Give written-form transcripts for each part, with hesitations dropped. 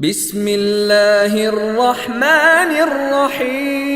بسم اللہ الرحمن الرحیم۔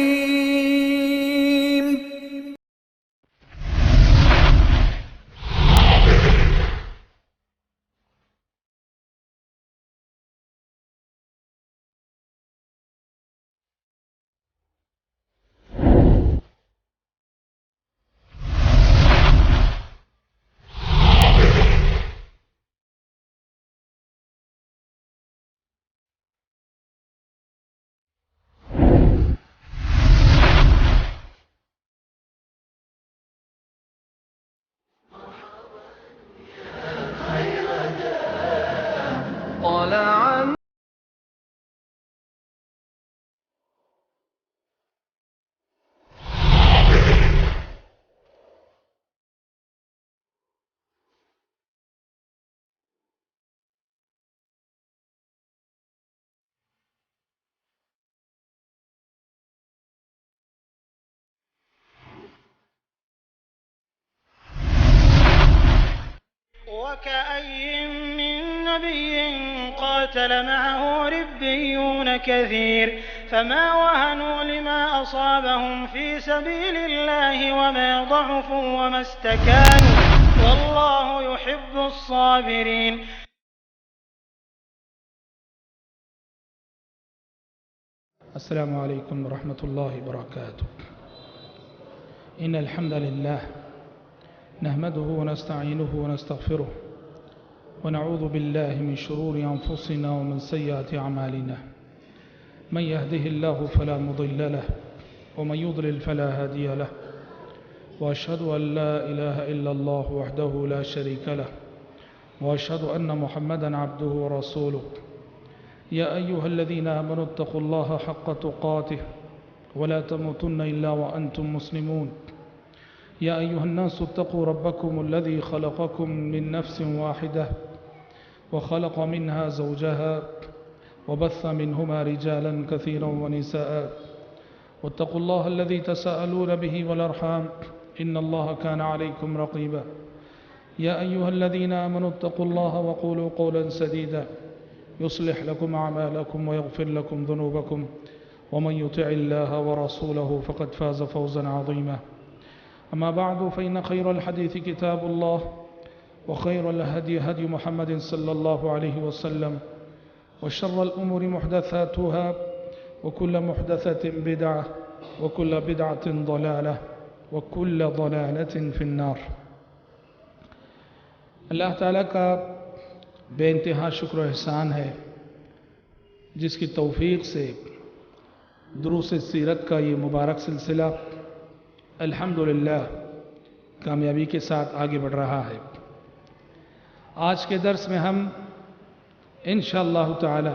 طلع وكأي من نبي قاتل معه ربيون كثير فما وهنوا لما أصابهم في سبيل الله وما ضعفوا وما استكانوا والله يحب الصابرين۔ السلام عليكم ورحمة الله وبركاته. إن الحمد لله نحمده ونستعينه ونستغفره ونعوذ بالله من شرور أنفسنا ومن سيئات أعمالنا، من يهده الله فلا مضل له ومن يضلل فلا هادي له، وأشهد أن لا إله إلا الله وحده لا شريك له، وأشهد أن محمدا عبده ورسوله. يا أيها الذين آمنوا اتقوا الله حق تقاته ولا تموتن إلا وأنتم مسلمون. يا أيها الناس اتقوا ربكم الذي خلقكم من نفس واحدة وخلق منها زوجها وبث منهما رجالا كثيرا ونساء، واتقوا الله الذي تساءلون به والأرحام إن الله كان عليكم رقيبا. يا أيها الذين آمنوا اتقوا الله وقولوا قولا سديدا يصلح لكم أعمالكم ويغفر لكم ذنوبكم، ومن يطع الله ورسوله فقد فاز فوزا عظيما. أما بعد، فإن خير الحديث كتاب الله، وخير الهدي هدي محمد صلى الله عليه وسلم، وشر الأمور محدثاتها، وكل محدثة بدعة، وكل بدعة ضلالة، وكل ضلالة في النار۔ اللہ تعالیٰ کا بے انتہا شکر و احسان ہے جس کی توفیق سے دروس سیرت کا یہ مبارک سلسلہ الحمدللہ کامیابی کے ساتھ آگے بڑھ رہا ہے۔ آج کے درس میں ہم انشاءاللہ تعالی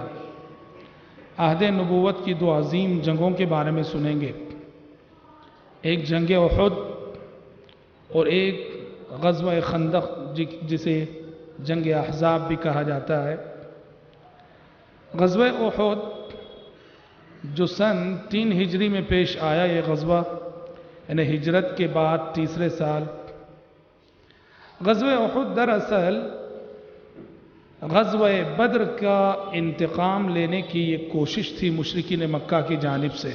عہد نبوت کی دو عظیم جنگوں کے بارے میں سنیں گے، ایک جنگ احد اور ایک غزوہ خندق جسے جنگ احزاب بھی کہا جاتا ہے۔ غزوہ احد جو سن 3 ہجری میں پیش آیا، یہ غزوہ یعنی ہجرت کے بعد تیسرے سال۔ غزوہ احد دراصل غزوہ بدر کا انتقام لینے کی ایک کوشش تھی مشرکین مکہ کی جانب سے۔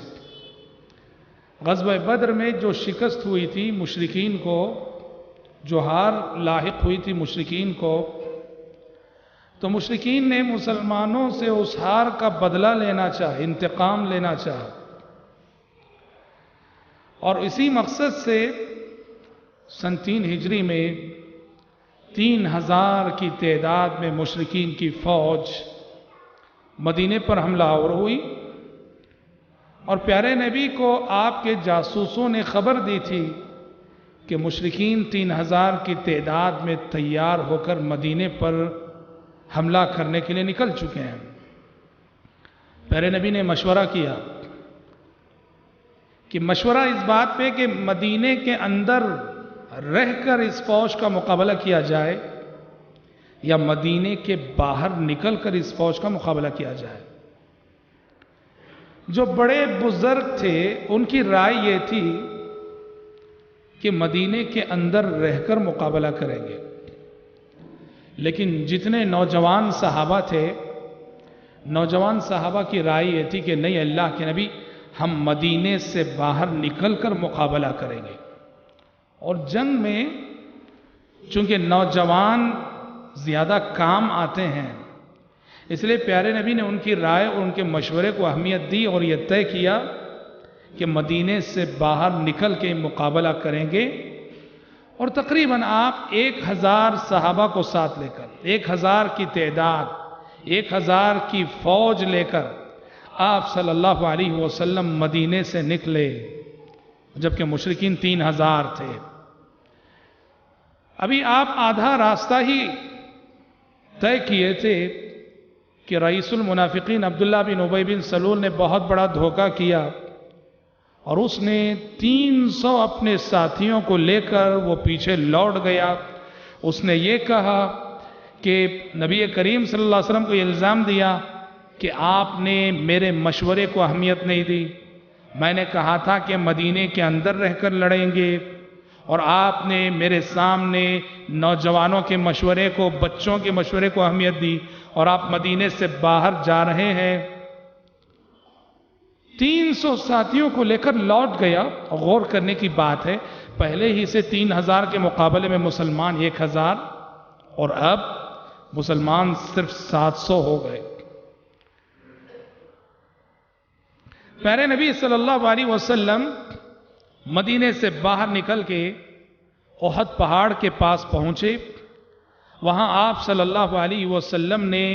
غزوہ بدر میں جو شکست ہوئی تھی مشرکین کو، جو ہار لاحق ہوئی تھی مشرکین کو، تو مشرکین نے مسلمانوں سے اس ہار کا بدلہ لینا چاہا، انتقام لینا چاہا، اور اسی مقصد سے سن 3 ہجری میں 3000 کی تعداد میں مشرکین کی فوج مدینے پر حملہ آور ہوئی، اور پیارے نبی کو آپ کے جاسوسوں نے خبر دی تھی کہ مشرکین 3000 کی تعداد میں تیار ہو کر مدینے پر حملہ کرنے کے لیے نکل چکے ہیں۔ پیارے نبی نے مشورہ کیا کہ مشورہ اس بات پہ کہ مدینے کے اندر رہ کر اس فوج کا مقابلہ کیا جائے یا مدینے کے باہر نکل کر اس فوج کا مقابلہ کیا جائے۔ جو بڑے بزرگ تھے ان کی رائے یہ تھی کہ مدینے کے اندر رہ کر مقابلہ کریں گے، لیکن جتنے نوجوان صحابہ تھے نوجوان صحابہ کی رائے یہ تھی کہ نہیں اللہ کے نبی، ہم مدینے سے باہر نکل کر مقابلہ کریں گے. اور جنگ میں چونکہ نوجوان زیادہ کام آتے ہیں، اس لیے پیارے نبی نے ان کی رائے اور ان کے مشورے کو اہمیت دی اور یہ طے کیا کہ مدینے سے باہر نکل کے مقابلہ کریں گے. اور تقریباً آپ 1000 صحابہ کو ساتھ لے کر، 1000 کی تعداد، 1000 کی فوج لے کر آپ صلی اللہ علیہ وسلم مدینے سے نکلے، جبکہ مشرکین 3000 تھے. ابھی آپ آدھا راستہ ہی طے کیے تھے کہ رئیس المنافقین عبداللہ بن ابی بن سلول نے بہت بڑا دھوکہ کیا اور اس نے 300 اپنے ساتھیوں کو لے کر وہ پیچھے لوٹ گیا. اس نے یہ کہا کہ نبی کریم صلی اللہ علیہ وسلم کو یہ الزام دیا کہ آپ نے میرے مشورے کو اہمیت نہیں دی. میں نے کہا تھا کہ مدینے کے اندر رہ کر لڑیں گے اور آپ نے میرے سامنے نوجوانوں کے مشورے کو، بچوں کے مشورے کو اہمیت دی اور آپ مدینے سے باہر جا رہے ہیں. 300 ساتھیوں کو لے کر لوٹ گیا. غور کرنے کی بات ہے، پہلے ہی سے 3000 کے مقابلے میں مسلمان 1000 اور اب مسلمان صرف 700 ہو گئے. پیارے نبی صلی اللہ علیہ وسلم مدینے سے باہر نکل کے احد پہاڑ کے پاس پہنچے. وہاں آپ صلی اللہ علیہ وسلم نے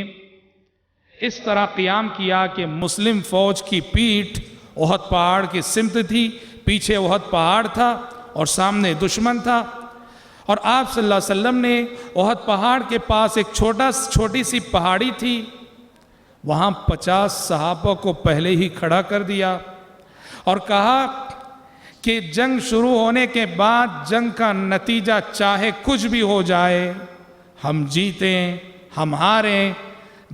اس طرح قیام کیا کہ مسلم فوج کی پیٹھ احد پہاڑ کی سمت تھی، پیچھے احد پہاڑ تھا اور سامنے دشمن تھا. اور آپ صلی اللہ علیہ وسلم نے احد پہاڑ کے پاس ایک چھوٹی سی پہاڑی تھی، وہاں 50 صحابہ کو پہلے ہی کھڑا کر دیا اور کہا کہ جنگ شروع ہونے کے بعد جنگ کا نتیجہ چاہے کچھ بھی ہو جائے، ہم جیتیں ہم ہاریں،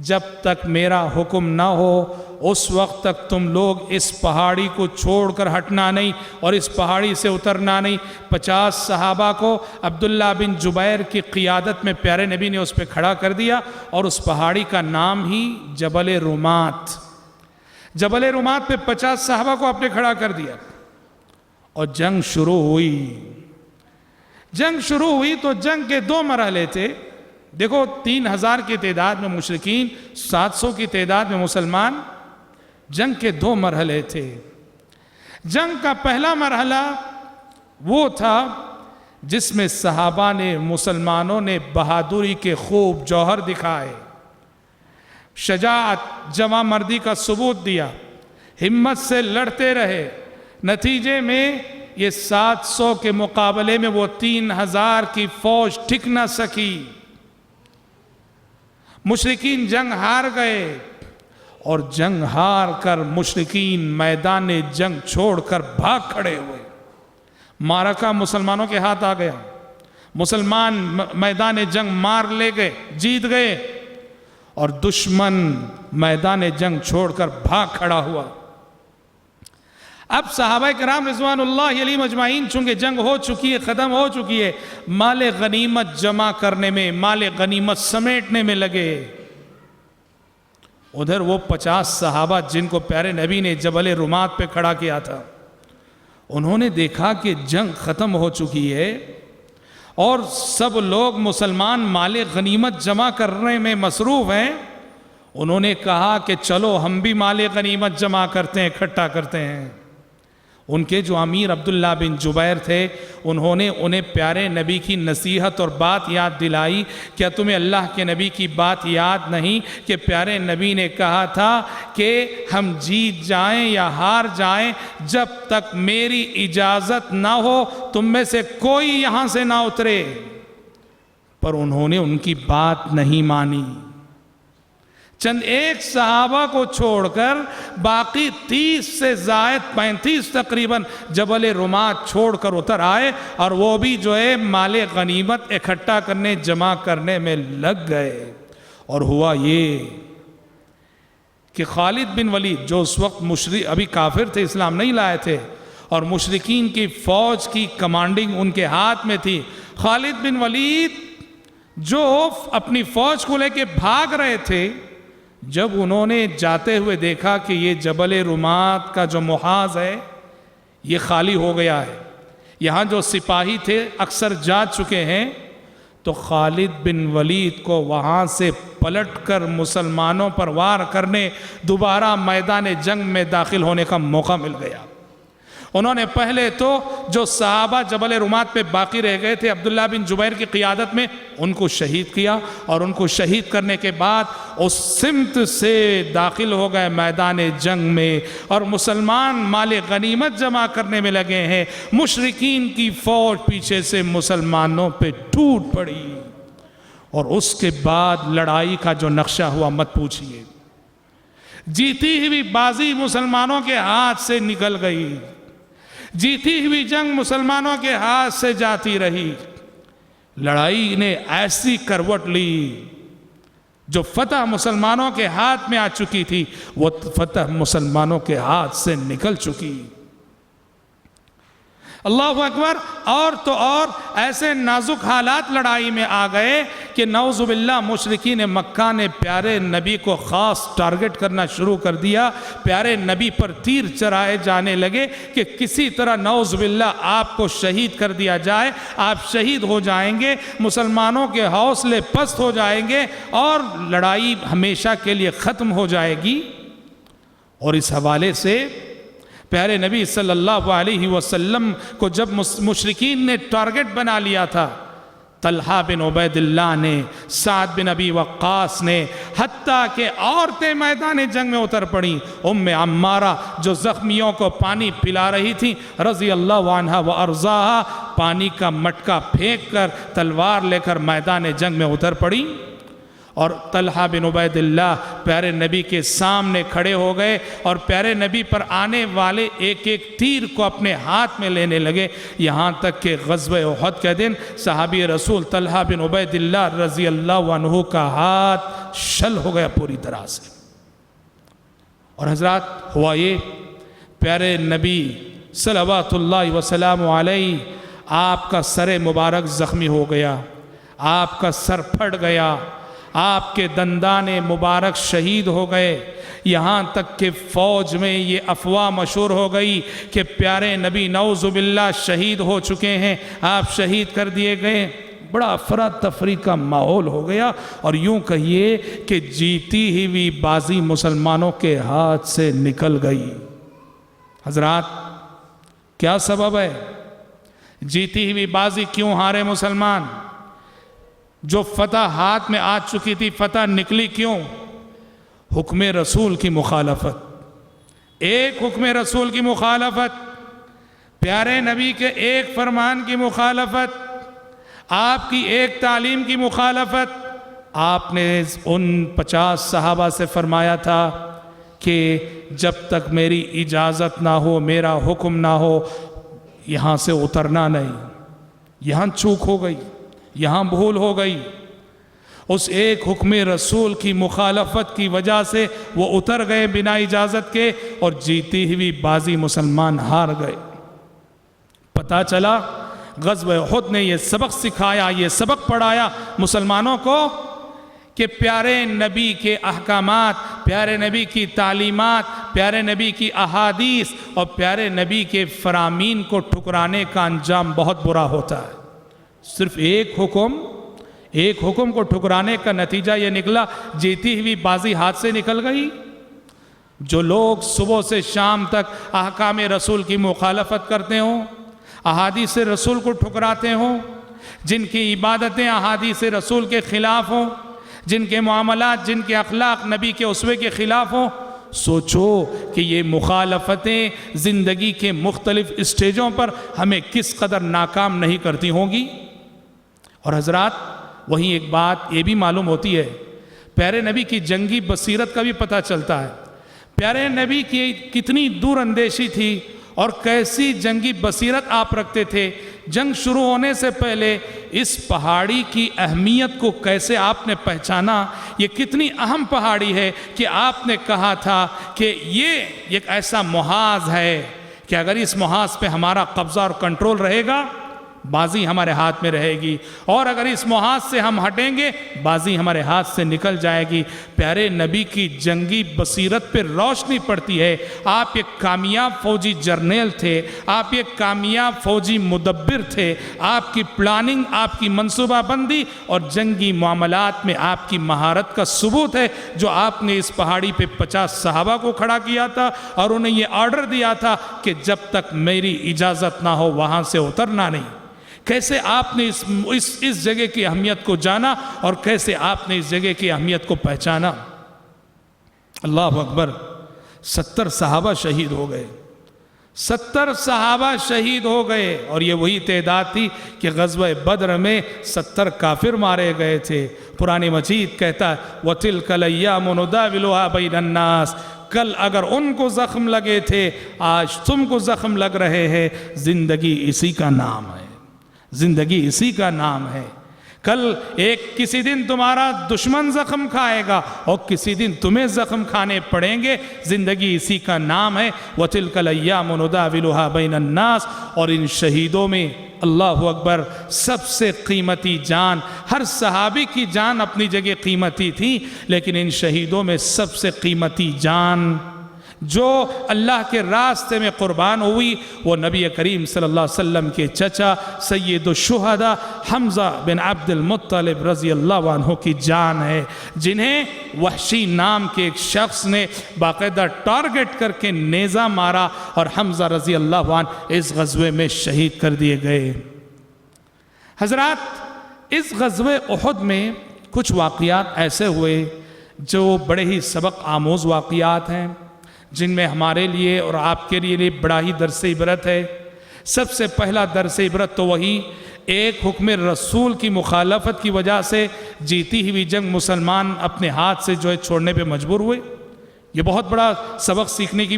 جب تک میرا حکم نہ ہو اس وقت تک تم لوگ اس پہاڑی کو چھوڑ کر ہٹنا نہیں اور اس پہاڑی سے اترنا نہیں. 50 صحابہ کو عبداللہ بن جبیر کی قیادت میں پیارے نبی نے اس پہ کھڑا کر دیا اور اس پہاڑی کا نام ہی جبل رومات. جبل رومات پہ 50 صحابہ کو آپ نے کھڑا کر دیا اور جنگ شروع ہوئی. جنگ شروع ہوئی تو جنگ کے 2 مرحلے تھے. دیکھو 3000 کی تعداد میں مشرکین، 700 کی تعداد میں مسلمان. جنگ کے 2 مرحلے تھے. جنگ کا پہلا مرحلہ وہ تھا جس میں صحابہ نے، مسلمانوں نے بہادری کے خوب جوہر دکھائے، شجاعت، جواں مردی کا ثبوت دیا، ہمت سے لڑتے رہے. نتیجے میں یہ 700 کے مقابلے میں وہ 3000 کی فوج ٹک نہ سکی. مشرکین جنگ ہار گئے اور جنگ ہار کر مشرکین میدان جنگ چھوڑ کر بھاگ کھڑے ہوئے. معرکہ مسلمانوں کے ہاتھ آ گیا. مسلمان میدان جنگ مار لے گئے، جیت گئے اور دشمن میدان جنگ چھوڑ کر بھاگ کھڑا ہوا. اب صحابہ کرام رضوان اللہ علیہم اجمعین چونکہ جنگ ہو چکی ہے، ختم ہو چکی ہے، مال غنیمت جمع کرنے میں، مال غنیمت سمیٹنے میں لگے. ادھر وہ 50 صحابہ جن کو پیارے نبی نے جبل رومات پہ کھڑا کیا تھا، انہوں نے دیکھا کہ جنگ ختم ہو چکی ہے اور سب لوگ مسلمان مال غنیمت جمع کرنے میں مصروف ہیں. انہوں نے کہا کہ چلو ہم بھی مال غنیمت جمع کرتے ہیں، اکٹھا کرتے ہیں. ان کے جو امیر عبداللہ بن جبیر تھے، انہوں نے انہیں پیارے نبی کی نصیحت اور بات یاد دلائی. کیا تمہیں اللہ کے نبی کی بات یاد نہیں کہ پیارے نبی نے کہا تھا کہ ہم جیت جائیں یا ہار جائیں، جب تک میری اجازت نہ ہو تم میں سے کوئی یہاں سے نہ اترے. پر انہوں نے ان کی بات نہیں مانی. چند ایک صحابہ کو چھوڑ کر باقی 30 سے زائد 35 تقریباً جبل رومات چھوڑ کر اتر آئے اور وہ بھی جو ہے مال غنیمت اکٹھا کرنے، جمع کرنے میں لگ گئے. اور ہوا یہ کہ خالد بن ولید جو اس وقت ابھی کافر تھے، اسلام نہیں لائے تھے اور مشرکین کی فوج کی کمانڈنگ ان کے ہاتھ میں تھی. خالد بن ولید جو اپنی فوج کو لے کے بھاگ رہے تھے، جب انہوں نے جاتے ہوئے دیکھا کہ یہ جبل رمات کا جو محاذ ہے یہ خالی ہو گیا ہے، یہاں جو سپاہی تھے اکثر جا چکے ہیں، تو خالد بن ولید کو وہاں سے پلٹ کر مسلمانوں پر وار کرنے دوبارہ میدان جنگ میں داخل ہونے کا موقع مل گیا۔ انہوں نے پہلے تو جو صحابہ جبل رمات پہ باقی رہ گئے تھے عبداللہ بن جبیر کی قیادت میں، ان کو شہید کیا، اور ان کو شہید کرنے کے بعد اس سمت سے داخل ہو گئے میدان جنگ میں، اور مسلمان مال غنیمت جمع کرنے میں لگے ہیں۔ مشرکین کی فوج پیچھے سے مسلمانوں پہ ٹوٹ پڑی، اور اس کے بعد لڑائی کا جو نقشہ ہوا مت پوچھئے۔ جیتی ہوئی بازی مسلمانوں کے ہاتھ سے نکل گئی، جیتی ہوئی جنگ مسلمانوں کے ہاتھ سے جاتی رہی۔ لڑائی نے ایسی کروٹ لی، جو فتح مسلمانوں کے ہاتھ میں آ چکی تھی وہ فتح مسلمانوں کے ہاتھ سے نکل چکی۔ اللہ اکبر۔ اور تو اور ایسے نازک حالات لڑائی میں آ گئے کہ نعوذ باللہ مشرکین مکہ نے پیارے نبی کو خاص ٹارگٹ کرنا شروع کر دیا، پیارے نبی پر تیر چرائے جانے لگے کہ کسی طرح نعوذ باللہ آپ کو شہید کر دیا جائے، آپ شہید ہو جائیں گے، مسلمانوں کے حوصلے پست ہو جائیں گے، اور لڑائی ہمیشہ کے لیے ختم ہو جائے گی۔ اور اس حوالے سے پیارے نبی صلی اللہ علیہ وسلم کو جب مشرکین نے ٹارگٹ بنا لیا تھا، طلحہ بن عبید اللہ نے، سعد بن ابی وقاص نے، حتیٰ کہ عورتیں میدان جنگ میں اتر پڑیں۔ ام عمارہ جو زخمیوں کو پانی پلا رہی تھی رضی اللہ عنہ و ارضاہا، پانی کا مٹکا پھینک کر تلوار لے کر میدان جنگ میں اتر پڑیں، اور طلحہ بن عبید اللہ پیارے نبی کے سامنے کھڑے ہو گئے، اور پیارے نبی پر آنے والے ایک ایک تیر کو اپنے ہاتھ میں لینے لگے، یہاں تک کہ غزوہ احد کے دن صحابی رسول طلحہ بن عبید اللہ رضی اللہ عنہ کا ہاتھ شل ہو گیا پوری طرح سے۔ اور حضرات ہوا یہ، پیارے نبی صلوات اللہ وسلام علیہ، آپ کا سر مبارک زخمی ہو گیا، آپ کا سر پھٹ گیا، آپ کے دندان مبارک شہید ہو گئے، یہاں تک کہ فوج میں یہ افواہ مشہور ہو گئی کہ پیارے نبی نعوذ باللہ شہید ہو چکے ہیں، آپ شہید کر دیے گئے۔ بڑا افراتفری کا ماحول ہو گیا، اور یوں کہیے کہ جیتی ہوئی بازی مسلمانوں کے ہاتھ سے نکل گئی۔ حضرات کیا سبب ہے؟ جیتی ہوئی بازی کیوں ہارے مسلمان؟ جو فتح ہاتھ میں آ چکی تھی فتح نکلی کیوں؟ حکم رسول کی مخالفت، ایک حکم رسول کی مخالفت، پیارے نبی کے ایک فرمان کی مخالفت، آپ کی ایک تعلیم کی مخالفت۔ آپ نے ان 50 صحابہ سے فرمایا تھا کہ جب تک میری اجازت نہ ہو، میرا حکم نہ ہو، یہاں سے اترنا نہیں۔ یہاں چوک ہو گئی، یہاں بھول ہو گئی، اس ایک حکم رسول کی مخالفت کی وجہ سے وہ اتر گئے بنا اجازت کے، اور جیتی ہوئی بازی مسلمان ہار گئے۔ پتہ چلا غزوہ احد نے یہ سبق سکھایا، یہ سبق پڑھایا مسلمانوں کو کہ پیارے نبی کے احکامات، پیارے نبی کی تعلیمات، پیارے نبی کی احادیث اور پیارے نبی کے فرامین کو ٹھکرانے کا انجام بہت برا ہوتا ہے۔ صرف ایک حکم کو ٹھکرانے کا نتیجہ یہ نکلا، جیتی ہوئی بازی ہاتھ سے نکل گئی۔ جو لوگ صبح سے شام تک احکام رسول کی مخالفت کرتے ہوں، احادیث رسول کو ٹھکراتے ہوں، جن کی عبادتیں احادیث رسول کے خلاف ہوں، جن کے معاملات، جن کے اخلاق نبی کے اسوے کے خلاف ہوں، سوچو کہ یہ مخالفتیں زندگی کے مختلف اسٹیجوں پر ہمیں کس قدر ناکام نہیں کرتی ہوں گی۔ اور حضرات وہیں ایک بات یہ بھی معلوم ہوتی ہے، پیارے نبی کی جنگی بصیرت کا بھی پتہ چلتا ہے، پیارے نبی کی کتنی دور اندیشی تھی اور کیسی جنگی بصیرت آپ رکھتے تھے۔ جنگ شروع ہونے سے پہلے اس پہاڑی کی اہمیت کو کیسے آپ نے پہچانا، یہ کتنی اہم پہاڑی ہے کہ آپ نے کہا تھا کہ یہ ایک ایسا محاذ ہے کہ اگر اس محاذ پہ ہمارا قبضہ اور کنٹرول رہے گا، بازی ہمارے ہاتھ میں رہے گی، اور اگر اس محاذ سے ہم ہٹیں گے بازی ہمارے ہاتھ سے نکل جائے گی۔ پیارے نبی کی جنگی بصیرت پہ روشنی پڑتی ہے۔ آپ ایک کامیاب فوجی جرنیل تھے، آپ ایک کامیاب فوجی مدبر تھے، آپ کی پلاننگ، آپ کی منصوبہ بندی اور جنگی معاملات میں آپ کی مہارت کا ثبوت ہے، جو آپ نے اس پہاڑی پہ 50 صحابہ کو کھڑا کیا تھا اور انہیں یہ آرڈر دیا تھا کہ جب تک میری اجازت نہ ہو وہاں سے اترنا نہیں۔ کیسے آپ نے اس جگہ کی اہمیت کو جانا اور کیسے آپ نے اس جگہ کی اہمیت کو پہچانا۔ اللہ اکبر، 70 صحابہ شہید ہو گئے، 70 صحابہ شہید ہو گئے، اور یہ وہی تعداد تھی کہ غزوہ بدر میں 70 کافر مارے گئے تھے۔ قرآن مجید کہتا ہے وَتِلْكَ الْأَيَّامُ نُدَاوِلُهَا بَيْنَ النَّاسِ، کل اگر ان کو زخم لگے تھے آج تم کو زخم لگ رہے ہیں۔ زندگی اسی کا نام ہے، زندگی اسی کا نام ہے۔ کل کسی دن تمہارا دشمن زخم کھائے گا اور کسی دن تمہیں زخم کھانے پڑیں گے، زندگی اسی کا نام ہے۔ وَتِلْكَ الْأَيَّامُ نُدَاوِلُهَا بَيْنَ النَّاسِ، اور ان شہیدوں میں اللہ اکبر سب سے قیمتی جان، ہر صحابی کی جان اپنی جگہ قیمتی تھی، لیکن ان شہیدوں میں سب سے قیمتی جان جو اللہ کے راستے میں قربان ہوئی وہ نبی کریم صلی اللہ علیہ وسلم کے چچا سید الشہداء حمزہ بن عبد المطلب رضی اللہ عنہ کی جان ہے، جنہیں وحشی نام کے ایک شخص نے باقاعدہ ٹارگٹ کر کے نیزہ مارا اور حمزہ رضی اللہ عنہ اس غزوے میں شہید کر دیے گئے۔ حضرات، اس غزوہ احد میں کچھ واقعات ایسے ہوئے جو بڑے ہی سبق آموز واقعات ہیں، جن میں ہمارے لیے اور آپ کے لیے بڑا ہی درس عبرت ہے۔ سب سے پہلا درس عبرت تو وہی ایک حکم رسول کی مخالفت کی وجہ سے جیتی ہوئی جنگ مسلمان اپنے ہاتھ سے جو ہے چھوڑنے پہ مجبور ہوئے۔ یہ بہت بڑا سبق سیکھنے کی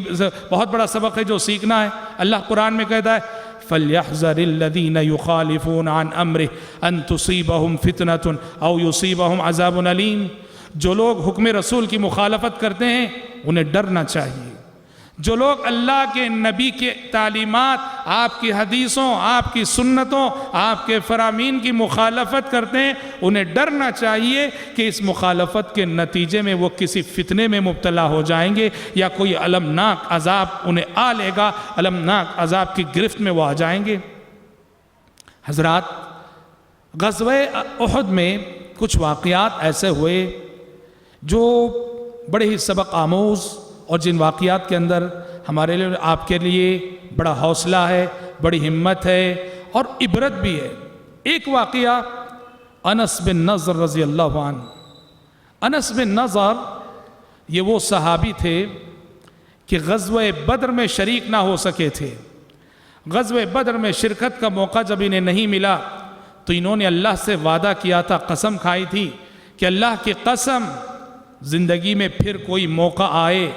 بہت بڑا سبق ہے جو سیکھنا ہے۔ اللہ قرآن میں کہتا ہے فَلْيَحْذَرِ الَّذِينَ يُخَالِفُونَ عَنْ أَمْرِهِ أَن تُصِيبَهُمْ فِتْنَةٌ أَوْ يُصِيبَهُمْ عَذَابٌ أَلِيمٌ۔ جو لوگ حکم رسول کی مخالفت کرتے ہیں انہیں ڈرنا چاہیے۔ جو لوگ اللہ کے نبی کے تعلیمات، آپ کی حدیثوں، آپ کی سنتوں، آپ کے فرامین کی مخالفت کرتے ہیں انہیں ڈرنا چاہیے کہ اس مخالفت کے نتیجے میں وہ کسی فتنے میں مبتلا ہو جائیں گے یا کوئی المناک عذاب انہیں آ لے گا، المناک عذاب کی گرفت میں وہ آ جائیں گے۔ حضرات، غزوہ احد میں کچھ واقعات ایسے ہوئے جو بڑے ہی سبق آموز اور جن واقعات کے اندر ہمارے لیے آپ کے لیے بڑا حوصلہ ہے، بڑی ہمت ہے اور عبرت بھی ہے۔ ایک واقعہ انس بن نضر رضی اللہ عنہ۔ انس بن نضر یہ وہ صحابی تھے کہ غزوہ بدر میں شریک نہ ہو سکے تھے۔ غزوہ بدر میں شرکت کا موقع جب انہیں نہیں ملا تو انہوں نے اللہ سے وعدہ کیا تھا، قسم کھائی تھی کہ اللہ کی قسم زندگی میں پھر کوئی موقع آئے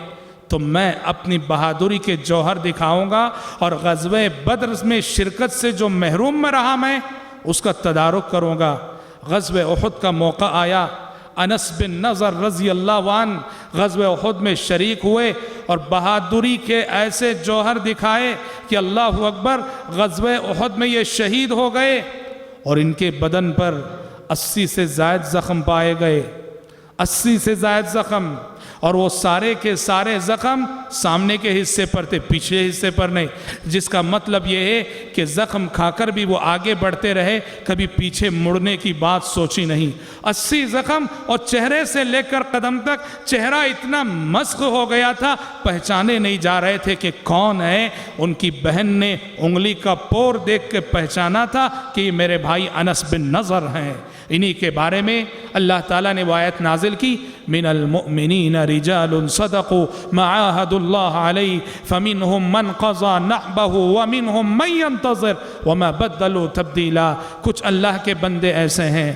تو میں اپنی بہادری کے جوہر دکھاؤں گا اور غزوہ بدر میں شرکت سے جو محروم میں رہا میں اس کا تدارک کروں گا۔ غزوہ احد کا موقع آیا، انس بن نضر رضی اللہ عنہ غزوہ احد میں شریک ہوئے اور بہادری کے ایسے جوہر دکھائے کہ اللہ اکبر، غزوہ احد میں یہ شہید ہو گئے اور ان کے بدن پر 80 سے زائد زخم پائے گئے، 80 سے زائد زخم، اور وہ سارے کے سارے زخم سامنے کے حصے پر تھے، پیچھے حصے پر نہیں، جس کا مطلب یہ ہے کہ زخم کھا کر بھی وہ آگے بڑھتے رہے، کبھی پیچھے مڑنے کی بات سوچی نہیں۔ 80 زخم اور چہرے سے لے کر قدم تک چہرہ اتنا مسخ ہو گیا تھا، پہچانے نہیں جا رہے تھے کہ کون ہے۔ ان کی بہن نے انگلی کا پور دیکھ کے پہچانا تھا کہ یہ میرے بھائی انس بن نضر ہیں۔ انہی کے بارے میں اللہ تعالیٰ نے وہ آیت نازل کی، من المؤمنین رجال صدقوا ما عاهدوا الله علیہ فمنهم من قضى نحبه ومنهم من ينتظر وما بدلوا تبدیلا۔ کچھ اللہ کے بندے ایسے ہیں،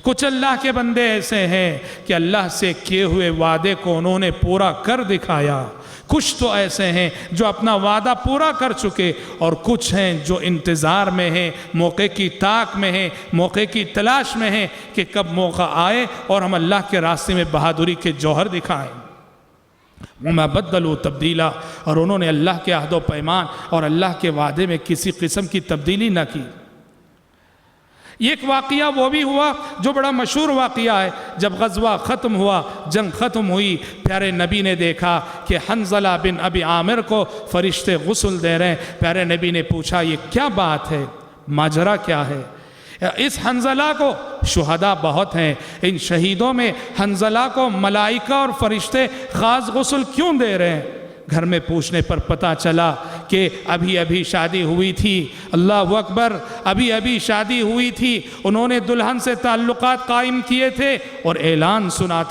کچھ اللہ کے بندے ایسے ہیں کہ اللہ سے کیے ہوئے وعدے کو انہوں نے پورا کر دکھایا، کچھ تو ایسے ہیں جو اپنا وعدہ پورا کر چکے اور کچھ ہیں جو انتظار میں ہیں، موقع کی تاک میں ہیں، موقع کی تلاش میں ہیں کہ کب موقع آئے اور ہم اللہ کے راستے میں بہادری کے جوہر دکھائیں۔ وما بدلوا تبدیلا، اور انہوں نے اللہ کے عہد و پیمان اور اللہ کے وعدے میں کسی قسم کی تبدیلی نہ کی۔ یہ ایک واقعہ وہ بھی ہوا جو بڑا مشہور واقعہ ہے. جب غزوہ ختم ہوا، جنگ ختم ہوئی، پیارے نبی نے دیکھا کہ حنظلہ بن ابی عامر کو فرشتے غسل دے رہے ہیں. پیارے نبی نے پوچھا یہ کیا بات ہے، ماجرا کیا ہے؟ اس حنظلہ کو، شہداء بہت ہیں، ان شہیدوں میں حنظلہ کو ملائکہ اور فرشتے خاص غسل کیوں دے رہے ہیں؟ گھر میں پوچھنے پر پتہ چلا کہ ابھی شادی ہوئی تھی. اللہ اکبر، ابھی شادی ہوئی تھی. انہوں نے دلہن سے تعلقات قائم کیے تھے اور اعلان سنا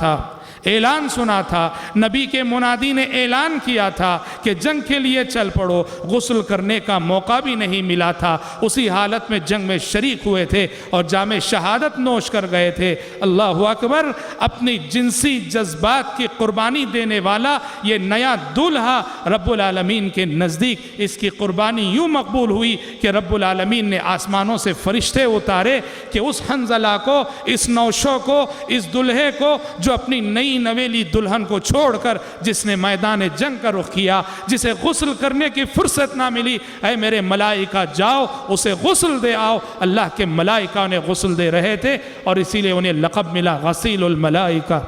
تھا. نبی کے منادی نے اعلان کیا تھا کہ جنگ کے لیے چل پڑو. غسل کرنے کا موقع بھی نہیں ملا تھا. اسی حالت میں جنگ میں شریک ہوئے تھے اور جام شہادت نوش کر گئے تھے. اللہ اکبر، اپنی جنسی جذبات کی قربانی دینے والا یہ نیا دولہا رب العالمین کے نزدیک اس کی قربانی یوں مقبول ہوئی کہ رب العالمین نے آسمانوں سے فرشتے اتارے کہ اس حنظلہ کو، اس نوشو کو، اس دلہے کو جو اپنی نئی نویلی دلہن کو چھوڑ کر جس نے میدان جنگ کا رخ کیا، جسے غسل کرنے کی فرصت نہ ملی، اے میرے ملائکہ جاؤ اسے غسل دے آؤ. اللہ کے ملائکہ انہیں غسل دے رہے تھے اور اسی لئے انہیں لقب ملا غسیل الملائکہ.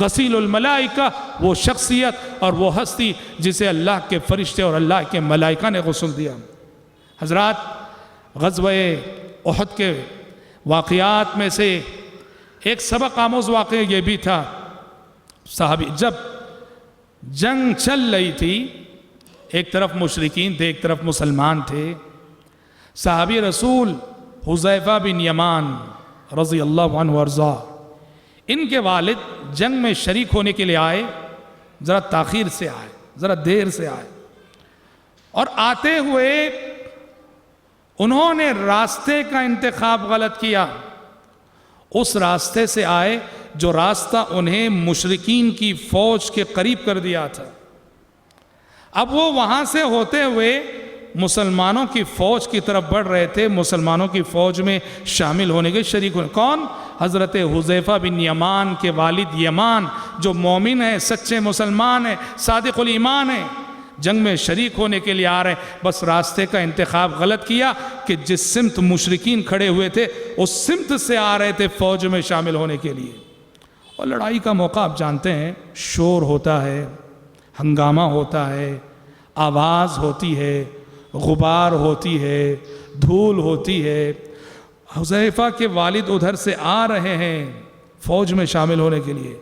غسیل الملائکہ، وہ شخصیت اور وہ ہستی جسے اللہ کے فرشتے اور اللہ کے ملائکہ نے غسل دیا. حضرات، غزوہ احد کے واقعات میں سے ایک سبق آموز واقعہ یہ بھی تھا. صحابی جب جنگ چل رہی تھی، ایک طرف مشرکین تھے، ایک طرف مسلمان تھے. صحابی رسول حذیفہ بن یمان رضی اللہ عنہ وارضاہ، ان کے والد جنگ میں شریک ہونے کے لیے آئے. ذرا تاخیر سے آئے، ذرا دیر سے آئے، اور آتے ہوئے انہوں نے راستے کا انتخاب غلط کیا. اس راستے سے آئے جو راستہ انہیں مشرکین کی فوج کے قریب کر دیا تھا. اب وہ وہاں سے ہوتے ہوئے مسلمانوں کی فوج کی طرف بڑھ رہے تھے، مسلمانوں کی فوج میں شامل ہونے کے شریک ہونے. کون؟ حضرت حذیفہ بن یمان کے والد یمان، جو مومن ہیں، سچے مسلمان ہیں، صادق الایمان ہیں، جنگ میں شریک ہونے کے لیے آ رہے ہیں. بس راستے کا انتخاب غلط کیا کہ جس سمت مشرکین کھڑے ہوئے تھے اس سمت سے آ رہے تھے فوج میں شامل ہونے کے لیے. اور لڑائی کا موقع آپ جانتے ہیں، شور ہوتا ہے، ہنگامہ ہوتا ہے، آواز ہوتی ہے، غبار ہوتی ہے، دھول ہوتی ہے. حذیفہ کے والد ادھر سے آ رہے ہیں فوج میں شامل ہونے کے لیے.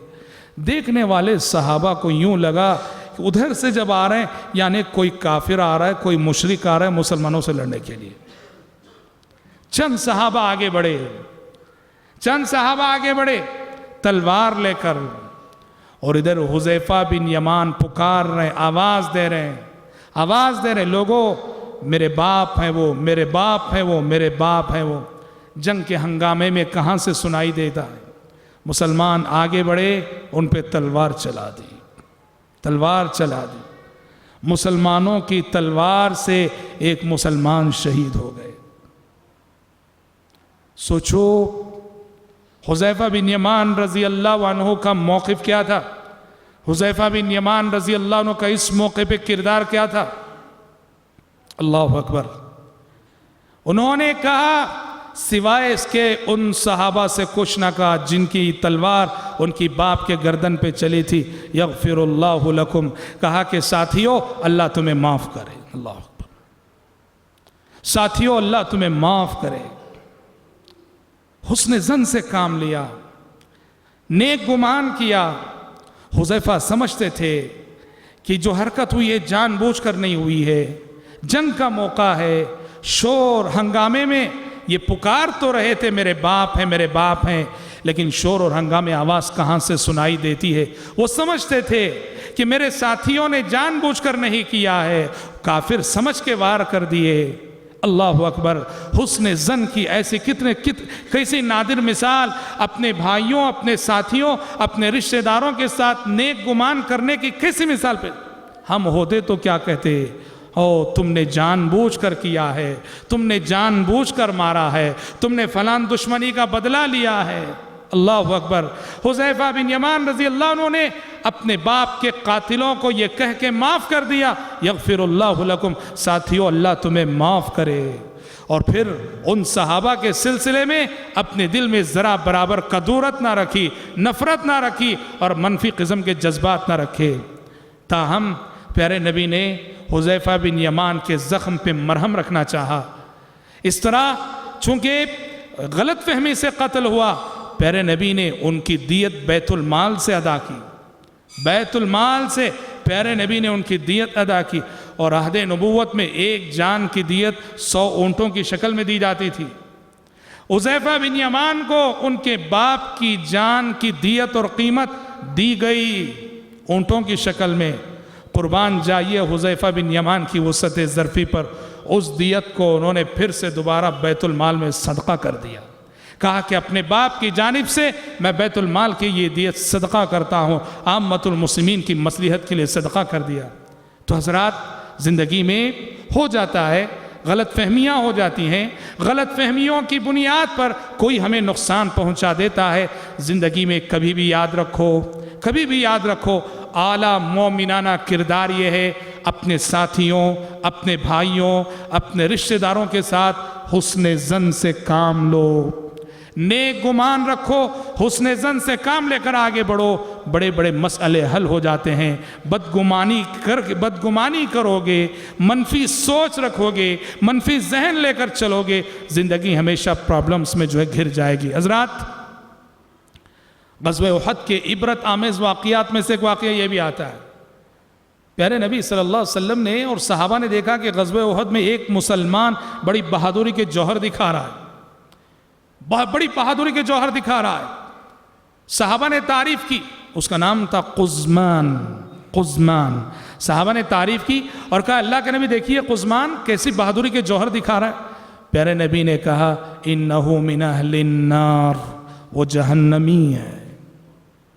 دیکھنے والے صحابہ کو یوں لگا کہ ادھر سے جب آ رہے ہیں یعنی کوئی کافر آ رہا ہے، کوئی مشرک آ رہا ہے مسلمانوں سے لڑنے کے لیے. چند صحابہ آگے بڑھے تلوار لے کر، اور ادھر حذیفہ بن یمان پکار رہے ہیں، آواز دے رہے ہیں، لوگوں میرے باپ ہیں وہ، میرے باپ ہیں وہ، میرے باپ ہیں وہ. جنگ کے ہنگامے میں کہاں سے سنائی دیتا ہے؟ مسلمان آگے بڑھے، ان پہ تلوار چلا دی. مسلمانوں کی تلوار سے ایک مسلمان شہید ہو گئے. سوچو حذیفہ بن یمان رضی اللہ عنہ کا موقف کیا تھا؟ حذیفہ بن یمان رضی اللہ عنہ کا اس موقع پہ کردار کیا تھا؟ اللہ اکبر. انہوں نے کہا سوائے اس کے ان صحابہ سے کچھ نہ کہا جن کی تلوار ان کی باپ کے گردن پہ چلی تھی، یغفر اللہ لکم، کہا کہ ساتھیو اللہ تمہیں معاف کرے. اللہ اکبر. ساتھیو اللہ تمہیں معاف کرے. حسن ظن سے کام لیا، نیک گمان کیا. حذیفہ سمجھتے تھے کہ جو حرکت ہوئی ہے جان بوجھ کر نہیں ہوئی ہے، جنگ کا موقع ہے. شور ہنگامے میں یہ پکار تو رہے تھے میرے باپ ہیں، میرے باپ ہیں، لیکن شور اور ہنگامے آواز کہاں سے سنائی دیتی ہے؟ وہ سمجھتے تھے کہ میرے ساتھیوں نے جان بوجھ کر نہیں کیا ہے، کافر سمجھ کے وار کر دیے. اللہ اکبر. حسن ظن کی کیسی نادر مثال، اپنے بھائیوں، اپنے ساتھیوں، اپنے رشتہ داروں کے ساتھ نیک گمان کرنے کی کیسی مثال پہ. ہم ہوتے تو کیا کہتے؟ تم نے جان بوجھ کر کیا ہے، تم نے جان بوجھ کر مارا ہے، تم نے فلان دشمنی کا بدلہ لیا ہے. اللہ اکبر. حذیفہ بن یمان رضی اللہ عنہ نے اپنے باپ کے قاتلوں کو یہ کہہ کے معاف کر دیا، یغفر اللہ لکم، ساتھیو اللہ تمہیں معاف کرے. اور پھر ان صحابہ کے سلسلے میں اپنے دل میں ذرا برابر کدورت نہ رکھی، نفرت نہ رکھی اور منفی قسم کے جذبات نہ رکھے۔ تاہم پیارے نبی نے حذیفہ بن یمان کے زخم پہ مرہم رکھنا چاہا۔ اس طرح چونکہ غلط فہمی سے قتل ہوا، پیارے نبی نے ان کی دیت بیت المال سے ادا کی، بیت المال سے پیارے نبی نے ان کی دیت ادا کی، اور عہد نبوت میں ایک جان کی دیت 100 اونٹوں کی شکل میں دی جاتی تھی۔ حذیفہ بن یمان کو ان کے باپ کی جان کی دیت اور قیمت دی گئی اونٹوں کی شکل میں۔ قربان جائیے حذیفہ بن یمان کی وسعت ظرفی پر، اس دیت کو انہوں نے پھر سے دوبارہ بیت المال میں صدقہ کر دیا۔ کہا کہ اپنے باپ کی جانب سے میں بیت المال کی یہ دیت صدقہ کرتا ہوں، عامت المسلمین کی مصلحت کے لیے صدقہ کر دیا۔ تو حضرات، زندگی میں ہو جاتا ہے، غلط فہمیاں ہو جاتی ہیں، غلط فہمیوں کی بنیاد پر کوئی ہمیں نقصان پہنچا دیتا ہے۔ زندگی میں کبھی بھی یاد رکھو، اعلیٰ مومنانہ کردار یہ ہے، اپنے ساتھیوں، اپنے بھائیوں، اپنے رشتہ داروں کے ساتھ حسن ظن سے کام لو، نیک گمان رکھو، حسن ظن سے کام لے کر آگے بڑھو، بڑے بڑے مسئلے حل ہو جاتے ہیں۔ بدگمانی کرو گے، منفی سوچ رکھو گے، منفی ذہن لے کر چلو گے، زندگی ہمیشہ پرابلمز میں جو ہے گھر جائے گی۔ حضرات، غزوہ احد کے عبرت آمیز واقعات میں سے ایک واقعہ یہ بھی آتا ہے۔ پیارے نبی صلی اللہ علیہ وسلم نے اور صحابہ نے دیکھا کہ غزوہ احد میں ایک مسلمان بڑی بہادری کے جوہر دکھا رہا ہے، بڑی بہادری کے جوہر دکھا رہا ہے۔ صحابہ نے تعریف کی، اس کا نام تھا قزمان۔ صحابہ نے تعریف کی اور کہا اللہ کے نبی دیکھیے قزمان کیسی بہادری کے جوہر دکھا رہا ہے۔ پیارے نبی نے کہا انہو من اہل النار، وہ جہنمی ہے۔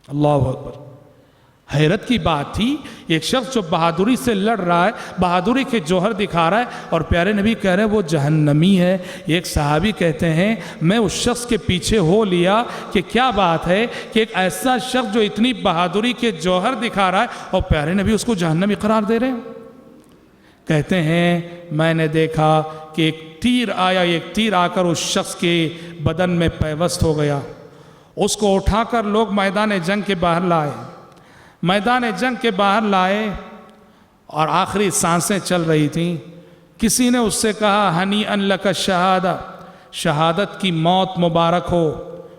اللہ اکبر۔ حیرت کی بات تھی، ایک شخص جو بہادری سے لڑ رہا ہے، بہادری کے جوہر دکھا رہا ہے، اور پیارے نبی کہہ رہے ہیں وہ جہنمی ہے۔ ایک صحابی کہتے ہیں میں اس شخص کے پیچھے ہو لیا کہ کیا بات ہے کہ ایک ایسا شخص جو اتنی بہادری کے جوہر دکھا رہا ہے اور پیارے نبی اس کو جہنمی قرار دے رہے ہیں۔ کہتے ہیں میں نے دیکھا کہ ایک تیر آ کر اس شخص کے بدن میں پیوست ہو گیا، اس کو اٹھا کر لوگ میدان جنگ کے باہر لائے اور آخری سانسیں چل رہی تھیں۔ کسی نے اس سے کہا ہنیئا لک الشہادہ، شہادت کی موت مبارک ہو،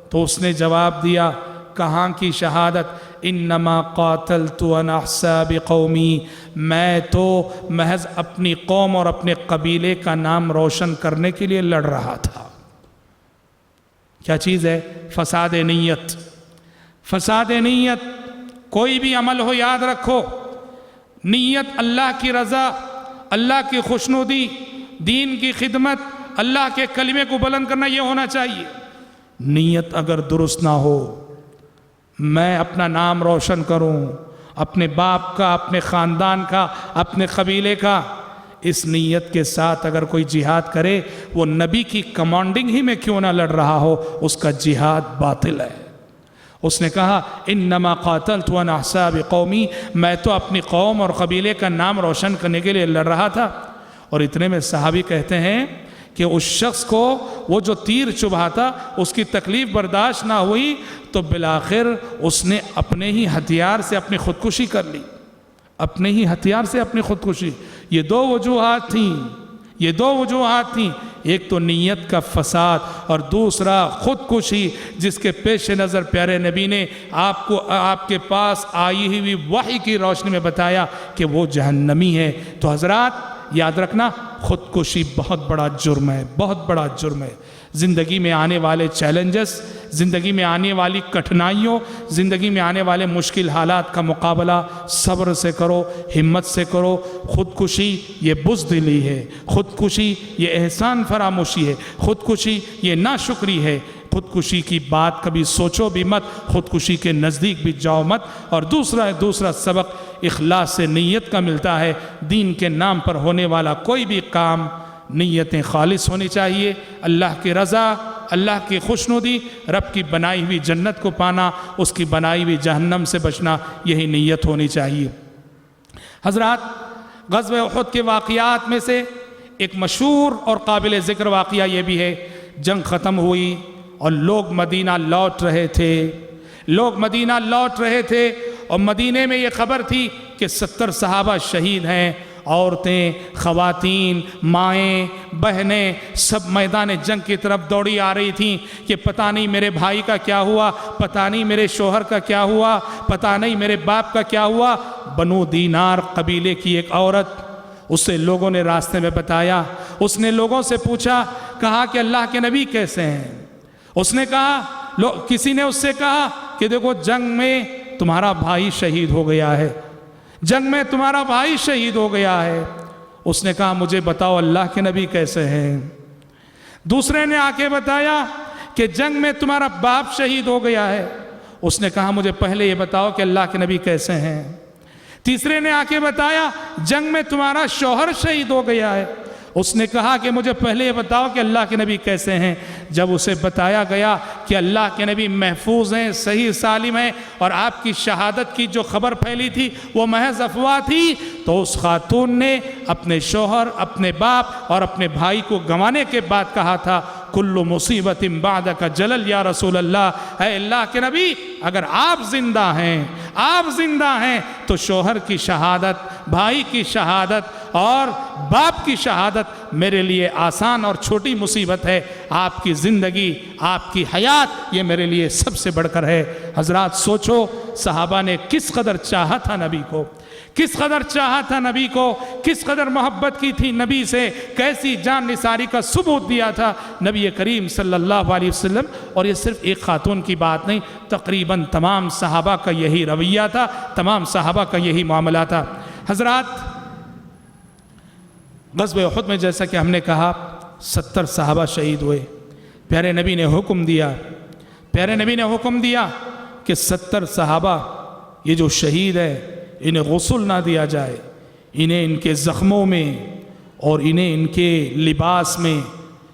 تو اس نے جواب دیا کہاں کی شہادت، انما قاتلت عن احساب قومی، میں تو محض اپنی قوم اور اپنے قبیلے کا نام روشن کرنے کے لیے لڑ رہا تھا۔ کیا چیز ہے؟ فساد نیت۔ فساد نیت، کوئی بھی عمل ہو یاد رکھو، نیت اللہ کی رضا، اللہ کی خوشنودی، دین کی خدمت، اللہ کے کلمے کو بلند کرنا، یہ ہونا چاہیے۔ نیت اگر درست نہ ہو، میں اپنا نام روشن کروں، اپنے باپ کا، اپنے خاندان کا، اپنے قبیلے کا، اس نیت کے ساتھ اگر کوئی جہاد کرے، وہ نبی کی کمانڈنگ ہی میں کیوں نہ لڑ رہا ہو، اس کا جہاد باطل ہے۔ اس نے کہا انما قاتلت عن احساب قومی، میں تو اپنی قوم اور قبیلے کا نام روشن کرنے کے لیے لڑ رہا تھا۔ اور اتنے میں صحابی کہتے ہیں کہ اس شخص کو وہ جو تیر چبھا تھا اس کی تکلیف برداشت نہ ہوئی، تو بالآخر اس نے اپنے ہی ہتھیار سے اپنی خودکشی کر لی، اپنے ہی ہتھیار سے اپنی خودکشی۔ یہ دو وجوہات تھیں، ایک تو نیت کا فساد اور دوسرا خودکشی، جس کے پیش نظر پیارے نبی نے آپ کے پاس آئی ہوئی وحی کی روشنی میں بتایا کہ وہ جہنمی ہے۔ تو حضرات یاد رکھنا، خودکشی بہت بڑا جرم ہے، بہت بڑا جرم ہے۔ زندگی میں آنے والے چیلنجز، زندگی میں آنے والی کٹھنائیوں، زندگی میں آنے والے مشکل حالات کا مقابلہ صبر سے کرو، ہمت سے کرو۔ خودکشی یہ بزدلی ہے، خودکشی یہ احسان فراموشی ہے، خودکشی یہ ناشکری ہے۔ خودکشی کی بات کبھی سوچو بھی مت، خودکشی کے نزدیک بھی جاؤ مت۔ اور دوسرا سبق اخلاص سے نیت کا ملتا ہے۔ دین کے نام پر ہونے والا کوئی بھی کام، نیتیں خالص ہونی چاہیے، اللہ کی رضا، اللہ کی خوشنودی، رب کی بنائی ہوئی جنت کو پانا، اس کی بنائی ہوئی جہنم سے بچنا، یہی نیت ہونی چاہیے۔ حضرات، غزوہ احد کے واقعات میں سے ایک مشہور اور قابل ذکر واقعہ یہ بھی ہے، جنگ ختم ہوئی اور لوگ مدینہ لوٹ رہے تھے، اور مدینے میں یہ خبر تھی کہ 70 صحابہ شہید ہیں۔ عورتیں، خواتین، مائیں، بہنیں سب میدان جنگ کی طرف دوڑی آ رہی تھیں کہ پتہ نہیں میرے بھائی کا کیا ہوا، پتہ نہیں میرے شوہر کا کیا ہوا، پتہ نہیں میرے باپ کا کیا ہوا۔ بنو دینار قبیلے کی ایک عورت، اسے لوگوں نے راستے میں بتایا، اس نے لوگوں سے پوچھا، کہا کہ اللہ کے نبی کیسے ہیں؟ اس نے کہا، کسی نے اس سے کہا کہ دیکھو جنگ میں تمہارا بھائی شہید ہو گیا ہے، جنگ میں تمہارا بھائی شہید ہو گیا ہے۔ اس نے کہا مجھے بتاؤ اللہ کے نبی کیسے ہیں؟ دوسرے نے آ کے بتایا کہ جنگ میں تمہارا باپ شہید ہو گیا ہے۔ اس نے کہا مجھے پہلے یہ بتاؤ کہ اللہ کے نبی کیسے ہیں؟ تیسرے نے آ کے بتایا جنگ میں تمہارا شوہر شہید ہو گیا ہے۔ اس نے کہا کہ مجھے پہلے یہ بتاؤ کہ اللہ کے نبی کیسے ہیں۔ جب اسے بتایا گیا کہ اللہ کے نبی محفوظ ہیں، صحیح سالم ہیں، اور آپ کی شہادت کی جو خبر پھیلی تھی وہ محض افواہ تھی، تو اس خاتون نے اپنے شوہر، اپنے باپ اور اپنے بھائی کو گنوانے کے بعد کہا تھا، کل مصیبت بعدک جلل یا رسول اللہ، اے اللہ کے نبی اگر آپ زندہ ہیں تو شوہر کی شہادت، بھائی کی شہادت اور باپ کی شہادت میرے لیے آسان اور چھوٹی مصیبت ہے، آپ کی زندگی، آپ کی حیات یہ میرے لیے سب سے بڑھ کر ہے۔ حضرات سوچو صحابہ نے کس قدر چاہا تھا نبی کو، کس قدر چاہا تھا نبی کو، کس قدر محبت کی تھی نبی سے، کیسی جان نثاری کا ثبوت دیا تھا نبی کریم صلی اللہ علیہ وسلم۔ اور یہ صرف ایک خاتون کی بات نہیں، تقریباً تمام صحابہ کا یہی رویہ تھا، تمام صحابہ کا یہی معاملہ تھا۔ حضرات غزوہ احد میں جیسا کہ ہم نے کہا 70 صحابہ شہید ہوئے۔ پیارے نبی نے حکم دیا کہ 70 صحابہ یہ جو شہید ہے انہیں غسل نہ دیا جائے، انہیں ان کے زخموں میں اور انہیں ان کے لباس میں،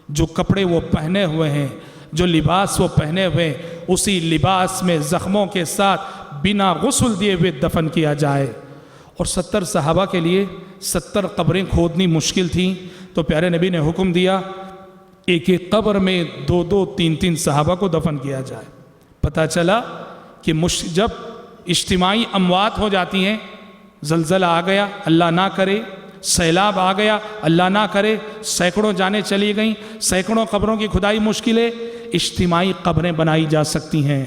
جو کپڑے وہ پہنے ہوئے ہیں، جو لباس وہ پہنے ہوئے اسی لباس میں زخموں کے ساتھ بنا غسل دیے ہوئے دفن کیا جائے۔ اور 70 صحابہ کے لیے 70 قبریں کھودنی مشکل تھیں، تو پیارے نبی نے حکم دیا ایک ایک قبر میں 2 3 صحابہ کو دفن کیا جائے۔ پتہ چلا کہ جب اجتماعی اموات ہو جاتی ہیں، زلزلہ آ گیا اللہ نہ کرے، سیلاب آ گیا اللہ نہ کرے، سینکڑوں جانیں چلی گئیں، سینکڑوں قبروں کی کھدائی مشکل ہے، اجتماعی قبریں بنائی جا سکتی ہیں،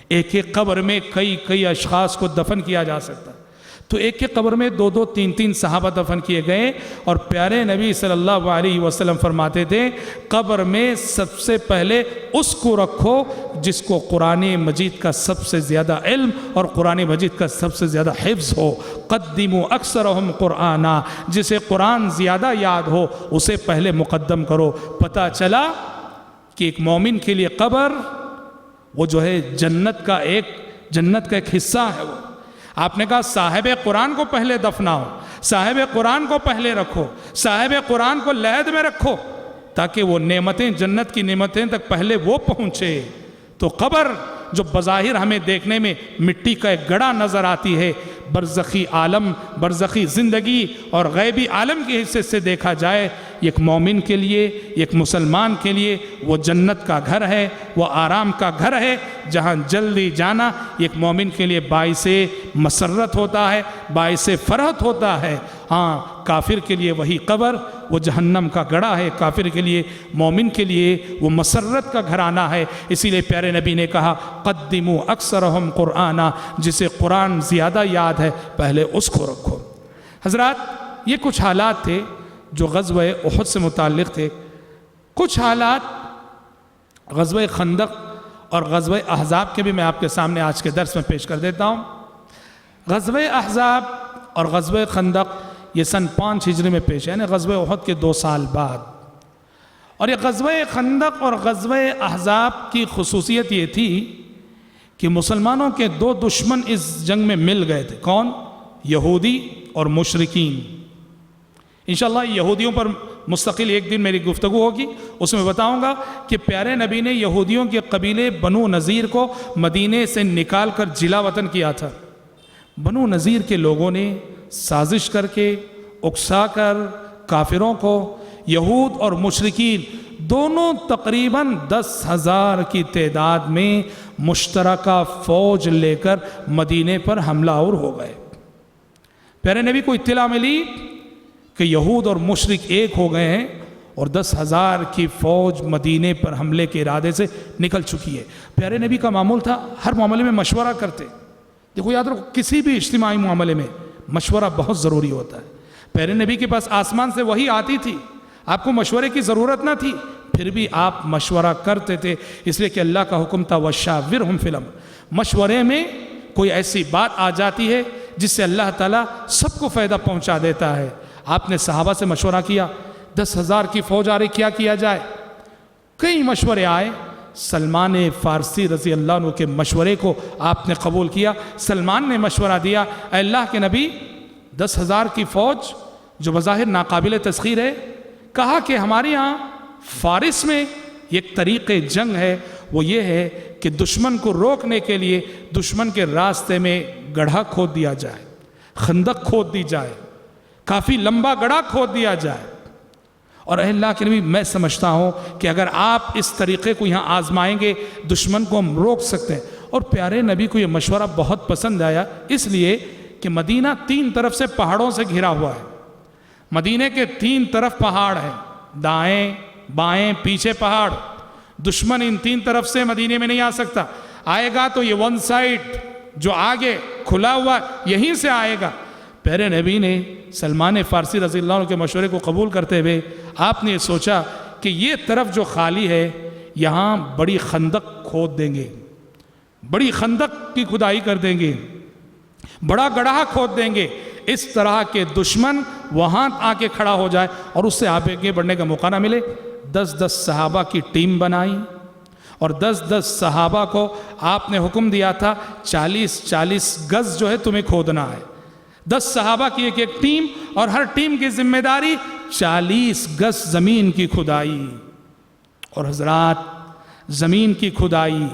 ایک ایک قبر میں کئی اشخاص کو دفن کیا جا سکتا ہے۔ تو ایک ایک قبر میں 2 3 صحابہ دفن کیے گئے، اور پیارے نبی صلی اللہ علیہ وسلم فرماتے تھے قبر میں سب سے پہلے اس کو رکھو جس کو قرآن مجید کا سب سے زیادہ علم اور قرآن مجید کا سب سے زیادہ حفظ ہو۔ قدموا اکثرہم قرآنا، جسے قرآن زیادہ یاد ہو اسے پہلے مقدم کرو۔ پتہ چلا کہ ایک مومن کے لیے قبر وہ جو ہے جنت کا ایک حصہ ہے۔ وہ آپ نے کہا صاحب قرآن کو پہلے دفناؤ، صاحب قرآن کو پہلے رکھو، صاحب قرآن کو لحد میں رکھو تاکہ وہ نعمتیں، جنت کی نعمتیں تک پہلے وہ پہنچے۔ تو قبر جو بظاہر ہمیں دیکھنے میں مٹی کا ایک گڑھا نظر آتی ہے، برزخی عالم، برزخی زندگی اور غیبی عالم کے حصے سے دیکھا جائے، ایک مومن کے لیے، ایک مسلمان کے لیے وہ جنت کا گھر ہے، وہ آرام کا گھر ہے جہاں جلدی جانا ایک مومن کے لیے باعث مسرت ہوتا ہے، باعث فرحت ہوتا ہے۔ ہاں کافر کے لیے وہی قبر وہ جہنم کا گڑھا ہے، کافر کے لیے، مومن کے لیے وہ مسرت کا گھرانہ ہے۔ اسی لیے پیارے نبی نے کہا قدموا اکثرہم قرآنا، جسے قرآن زیادہ یاد ہے پہلے اس کو رکھو۔ حضرات یہ کچھ حالات تھے جو غزوہ احد سے متعلق تھے۔ کچھ حالات غزوہ خندق اور غزوہ احزاب کے بھی میں آپ کے سامنے آج کے درس میں پیش کر دیتا ہوں۔ غزوہ احزاب اور غزوہ خندق یہ سن 5 ہجری میں پیش ہے، یعنی غزوہ احد کے 2 سال بعد۔ اور یہ غزوہ خندق اور غزوہ احزاب کی خصوصیت یہ تھی کہ مسلمانوں کے 2 دشمن اس جنگ میں مل گئے تھے۔ کون؟ یہودی اور مشرکین۔ انشاءاللہ یہودیوں پر مستقل ایک دن میری گفتگو ہوگی، اس میں بتاؤں گا کہ پیارے نبی نے یہودیوں کے قبیلے بنو نذیر کو مدینے سے نکال کر جلا وطن کیا تھا۔ بنو نذیر کے لوگوں نے سازش کر کے، اکسا کر کافروں کو یہود اور مشرکین دونوں تقریباً 10,000 کی تعداد میں مشترکہ فوج لے کر مدینے پر حملہ آور ہو گئے۔ پیارے نبی کو اطلاع ملی کہ یہود اور مشرک ایک ہو گئے ہیں اور 10,000 کی فوج مدینے پر حملے کے ارادے سے نکل چکی ہے۔ پیارے نبی کا معمول تھا ہر معاملے میں مشورہ کرتے۔ دیکھو یاد رکھو، کسی بھی اجتماعی معاملے میں مشورہ بہت ضروری ہوتا ہے۔ پیارے نبی کے پاس آسمان سے وحی آتی تھی، آپ کو مشورے کی ضرورت نہ تھی، پھر بھی آپ مشورہ کرتے تھے، اس لیے کہ اللہ کا حکم تھا وَشَاوِرْهُمْ فِي الْأَمْرِ۔ مشورے میں کوئی ایسی بات آ جاتی ہے جس سے اللہ تعالیٰ سب کو فائدہ پہنچا دیتا ہے۔ آپ نے صحابہ سے مشورہ کیا، 10,000 کی فوج آ رہی، کیا جائے؟ کئی مشورے آئے، سلمان فارسی رضی اللہ عنہ کے مشورے کو آپ نے قبول کیا۔ سلمان نے مشورہ دیا، اے اللہ کے نبی، 10,000 کی فوج جو بظاہر ناقابل تسخیر ہے، کہا کہ ہمارے یہاں فارس میں ایک طریق جنگ ہے، وہ یہ ہے کہ دشمن کو روکنے کے لیے دشمن کے راستے میں گڑھا کھود دیا جائے، خندق کھود دی جائے، کافی لمبا گڑھا کھود دیا جائے۔ اور اے اللہ کے نبی، میں سمجھتا ہوں کہ اگر آپ اس طریقے کو یہاں آزمائیں گے دشمن کو ہم روک سکتے ہیں۔ اور پیارے نبی کو یہ مشورہ بہت پسند آیا، اس لیے کہ مدینہ 3 طرف سے پہاڑوں سے گھرا ہوا ہے۔ مدینے کے 3 طرف پہاڑ ہیں، دائیں بائیں پیچھے پہاڑ۔ دشمن ان 3 طرف سے مدینے میں نہیں آ سکتا، آئے گا تو یہ ون سائڈ جو آگے کھلا ہوا یہیں سے آئے گا۔ پیارے نبی نے سلمان فارسی رضی اللہ عنہ کے مشورے کو قبول کرتے ہوئے آپ نے سوچا کہ یہ طرف جو خالی ہے یہاں بڑی خندق کھود دیں گے، بڑی خندق کی کھدائی کر دیں گے، بڑا گڑھا کھود دیں گے، اس طرح کے دشمن وہاں آ کے کھڑا ہو جائے اور اس سے آگے بڑھنے کا موقع نہ ملے۔ 10 صحابہ کی ٹیم بنائی اور 10 صحابہ کو آپ نے حکم دیا تھا 40 گز جو ہے تمہیں کھودنا ہے۔ 10 صحابہ کی ایک ٹیم اور ہر ٹیم کی ذمہ داری 40 گز زمین کی کھدائی۔ اور حضرات، زمین کی کھدائی،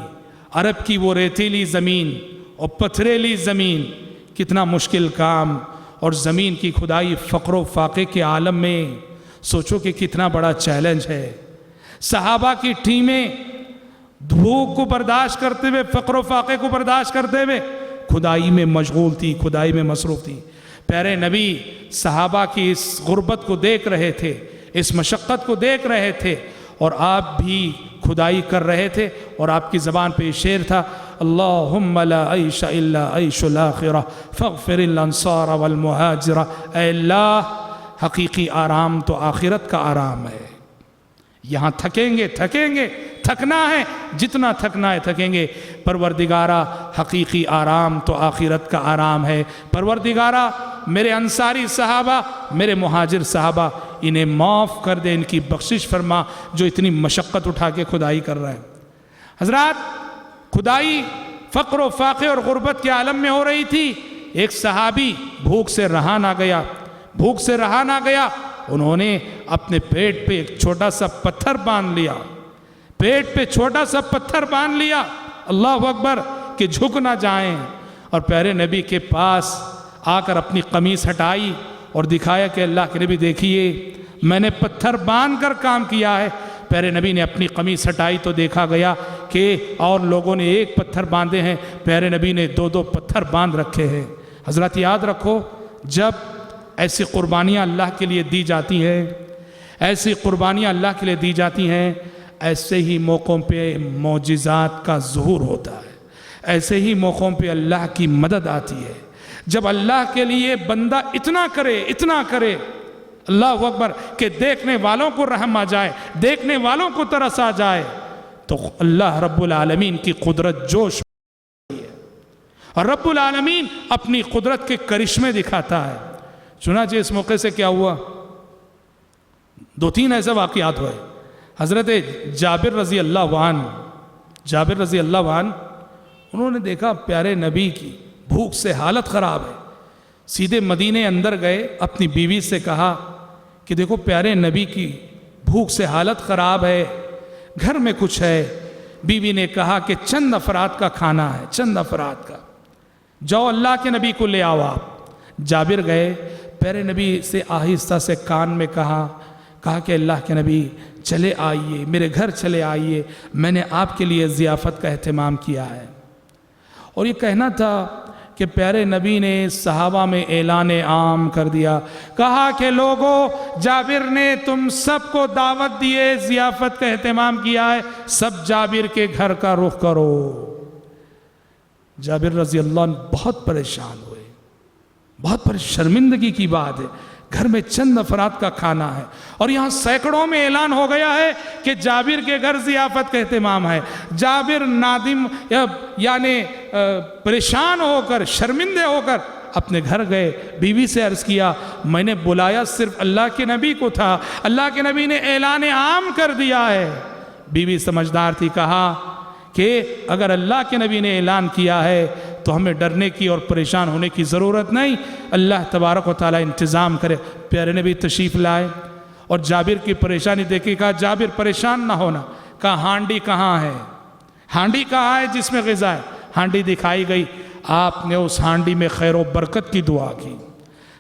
عرب کی وہ ریتیلی زمین اور پتھریلی زمین، کتنا مشکل کام۔ اور زمین کی کھدائی فقر و فاقے کے عالم میں سوچو کہ کتنا بڑا چیلنج ہے۔ صحابہ کی ٹیمیں دھوپ کو برداشت کرتے ہوئے، فقر و فاقے کو برداشت کرتے ہوئے کھدائی میں مشغول تھی، کھدائی میں مصروف تھی۔ پیارے نبی صحابہ کی اس غربت کو دیکھ رہے تھے، اس مشقت کو دیکھ رہے تھے، اور آپ بھی کھدائی کر رہے تھے، اور آپ کی زبان پہ یہ شعر تھا، اللہم لا عیش الا عیش الاخرہ فاغفر الانصار والمہاجرہ۔ اے اللہ، حقیقی آرام تو آخرت کا آرام ہے۔ یہاں تھکیں گے، تھکنا ہے، جتنا تھکنا ہے تھکیں گے۔ پروردگارہ، حقیقی آرام تو آخرت کا آرام ہے۔ پروردگارہ، میرے انصاری صحابہ، میرے مہاجر صحابہ، انہیں معاف کر دے، ان کی بخشش فرما جو اتنی مشقت اٹھا کے کھدائی کر رہے ہیں۔ حضرات، کھدائی فقر و فاقے اور غربت کے عالم میں ہو رہی تھی۔ ایک صحابی بھوک سے رہا نہ گیا، انہوں نے اپنے پیٹ پہ ایک چھوٹا سا پتھر باندھ لیا، اللہ اکبر، کہ جھک نہ جائیں۔ اور پیارے نبی کے پاس آ کر اپنی قمیص ہٹائی اور دکھایا کہ اللہ کے نبی دیکھیے، میں نے پتھر باندھ کر کام کیا ہے۔ پیارے نبی نے اپنی قمیص ہٹائی تو دیکھا گیا کہ اور لوگوں نے 1 پتھر باندھے ہیں، پیارے نبی نے 2 پتھر باندھ رکھے ہیں۔ حضرات، یاد رکھو، جب ایسی قربانیاں اللہ کے لیے دی جاتی ہیں، ایسے ہی موقعوں پہ معجزات کا ظہور ہوتا ہے، ایسے ہی موقعوں پہ اللہ کی مدد آتی ہے۔ جب اللہ کے لیے بندہ اتنا کرے، اللہ اکبر، کہ دیکھنے والوں کو رحم آ جائے، دیکھنے والوں کو ترس آ جائے، تو اللہ رب العالمین کی قدرت جوش ہے، اور رب العالمین اپنی قدرت کے کرشمے دکھاتا ہے۔ چنانچہ اس موقع سے کیا ہوا، 2-3 ایسے واقعات ہوئے۔ حضرت جابر رضی اللہ عنہ انہوں نے دیکھا پیارے نبی کی بھوک سے حالت خراب ہے، سیدھے مدینے اندر گئے، اپنی بیوی سے کہا کہ دیکھو پیارے نبی کی بھوک سے حالت خراب ہے، گھر میں کچھ ہے۔ بیوی نے کہا کہ چند افراد کا کھانا ہے، جاؤ اللہ کے نبی کو لے آؤ۔ آپ جابر گئے، پیارے نبی سے آہستہ سے کان میں کہا کہا کہ اللہ کے نبی چلے آئیے، میرے گھر چلے آئیے، میں نے آپ کے لیے ضیافت کا اہتمام کیا ہے۔ اور یہ کہنا تھا کہ پیارے نبی نے صحابہ میں اعلان عام کر دیا، کہا کہ لوگوں، جابر نے تم سب کو دعوت دیے، ضیافت کا اہتمام کیا ہے، سب جابر کے گھر کا رخ کرو۔ جابر رضی اللہ عنہ بہت پریشان ہوئے، بہت شرمندگی کی بات ہے، گھر میں چند افراد کا کھانا ہے اور یہاں سینکڑوں میں اعلان ہو گیا ہے کہ جابر کے گھر ضیافت کا اہتمام ہے۔ جابر نادم یعنی پریشان ہو کر، شرمندے ہو کر اپنے گھر گئے، بیوی سے عرض کیا میں نے بلایا صرف اللہ کے نبی کو تھا، اللہ کے نبی نے اعلان عام کر دیا ہے۔ بیوی سمجھدار تھی، کہا کہ اگر اللہ کے نبی نے اعلان کیا ہے تو ہمیں ڈرنے کی اور پریشان ہونے کی ضرورت نہیں، اللہ تبارک و تعالیٰ انتظام کرے۔ پیارے نبی تشریف لائے اور جابر کی پریشانی دیکھی، کہا جابر پریشان نہ ہونا، کہا ہانڈی کہاں ہے، ہانڈی کہاں ہے جس میں غذا ہے؟ ہانڈی دکھائی گئی، آپ نے اس ہانڈی میں خیر و برکت کی دعا کی،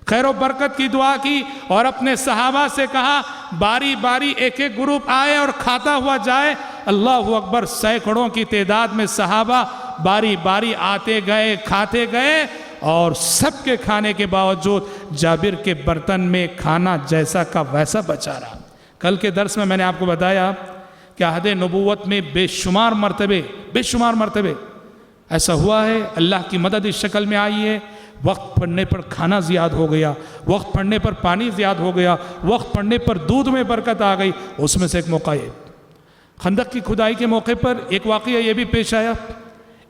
خیر و برکت کی دعا کی اور اپنے صحابہ سے کہا باری باری ایک ایک گروپ آئے اور کھاتا ہوا جائے۔ اللہ اکبر، سینکڑوں کی تعداد میں صحابہ باری باری آتے گئے، کھاتے گئے اور سب کے کھانے کے باوجود جابر کے برتن میں کھانا جیسا کا ویسا بچا رہا۔ کل کے درس میں نے آپ کو بتایا کہ عہد نبوت میں بے شمار مرتبے ایسا ہوا ہے، اللہ کی مدد اس شکل میں آئی ہے، وقت پڑنے پر کھانا زیاد ہو گیا، وقت پڑنے پر پانی زیاد ہو گیا، وقت پڑنے پر دودھ میں برکت آ گئی۔ اس میں سے ایک موقع ہے، خندق کی کھدائی کے موقع پر ایک واقعہ یہ بھی پیش آیا،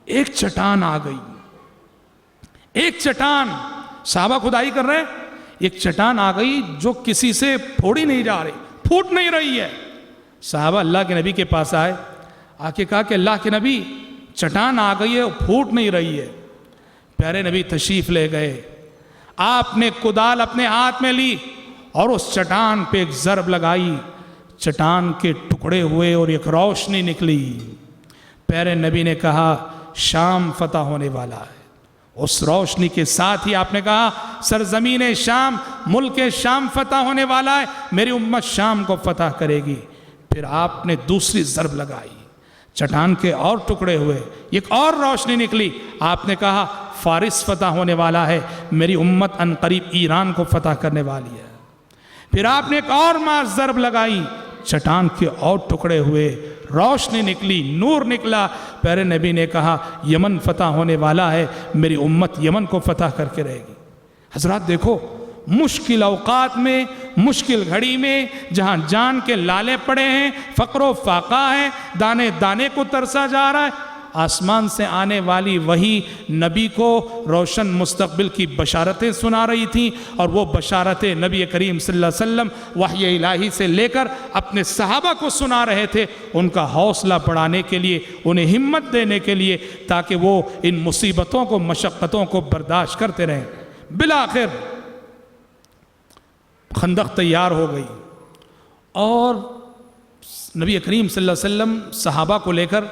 ایک چٹان آ گئی، ایک چٹان، صحابہ کھدائی کر رہے ہیں، ایک چٹان آ گئی جو کسی سے پھوڑی نہیں جا رہی، پھوٹ نہیں رہی ہے۔ صحابہ اللہ کے نبی کے پاس آئے، آ کے کہا کہ اللہ کے نبی چٹان آ گئی ہے، پھوٹ نہیں رہی ہے۔ پیارے نبی تشریف لے گئے، آپ نے کدال اپنے ہاتھ میں لی اور اس چٹان پہ ایک ضرب لگائی، چٹان کے ٹکڑے ہوئے اور ایک روشنی نکلی۔ پیارے نبی نے کہا شام فتح ہونے والا ہے۔ اس روشنی کے ساتھ ہی آپ نے کہا سرزمین شام، ملک شام فتح ہونے والا ہے، میری امت شام کو فتح کرے گی۔ پھر آپ نے دوسری ضرب لگائی، چٹان کے اور ٹکڑے ہوئے، ایک اور روشنی نکلی، آپ نے کہا فارس فتح ہونے والا ہے، میری امت عنقریب ایران کو فتح کرنے والی ہے۔ پھر آپ نے ایک اور ضرب لگائی، چٹان کے اور ٹکڑے ہوئے، روشنی نکلی، نور نکلا۔ پیارے نبی نے کہا یمن فتح ہونے والا ہے، میری امت یمن کو فتح کر کے رہے گی۔ حضرات دیکھو، مشکل اوقات میں، مشکل گھڑی میں، جہاں جان کے لالے پڑے ہیں، فقر و فاقہ ہے، دانے دانے کو ترسا جا رہا ہے، آسمان سے آنے والی وحی نبی کو روشن مستقبل کی بشارتیں سنا رہی تھیں، اور وہ بشارتیں نبی کریم صلی اللہ علیہ وسلم وحی الہی سے لے کر اپنے صحابہ کو سنا رہے تھے، ان کا حوصلہ بڑھانے کے لیے، انہیں ہمت دینے کے لیے، تاکہ وہ ان مصیبتوں کو، مشقتوں کو برداشت کرتے رہیں۔ بالآخر خندق تیار ہو گئی اور نبی کریم صلی اللہ علیہ وسلم صحابہ کو لے کر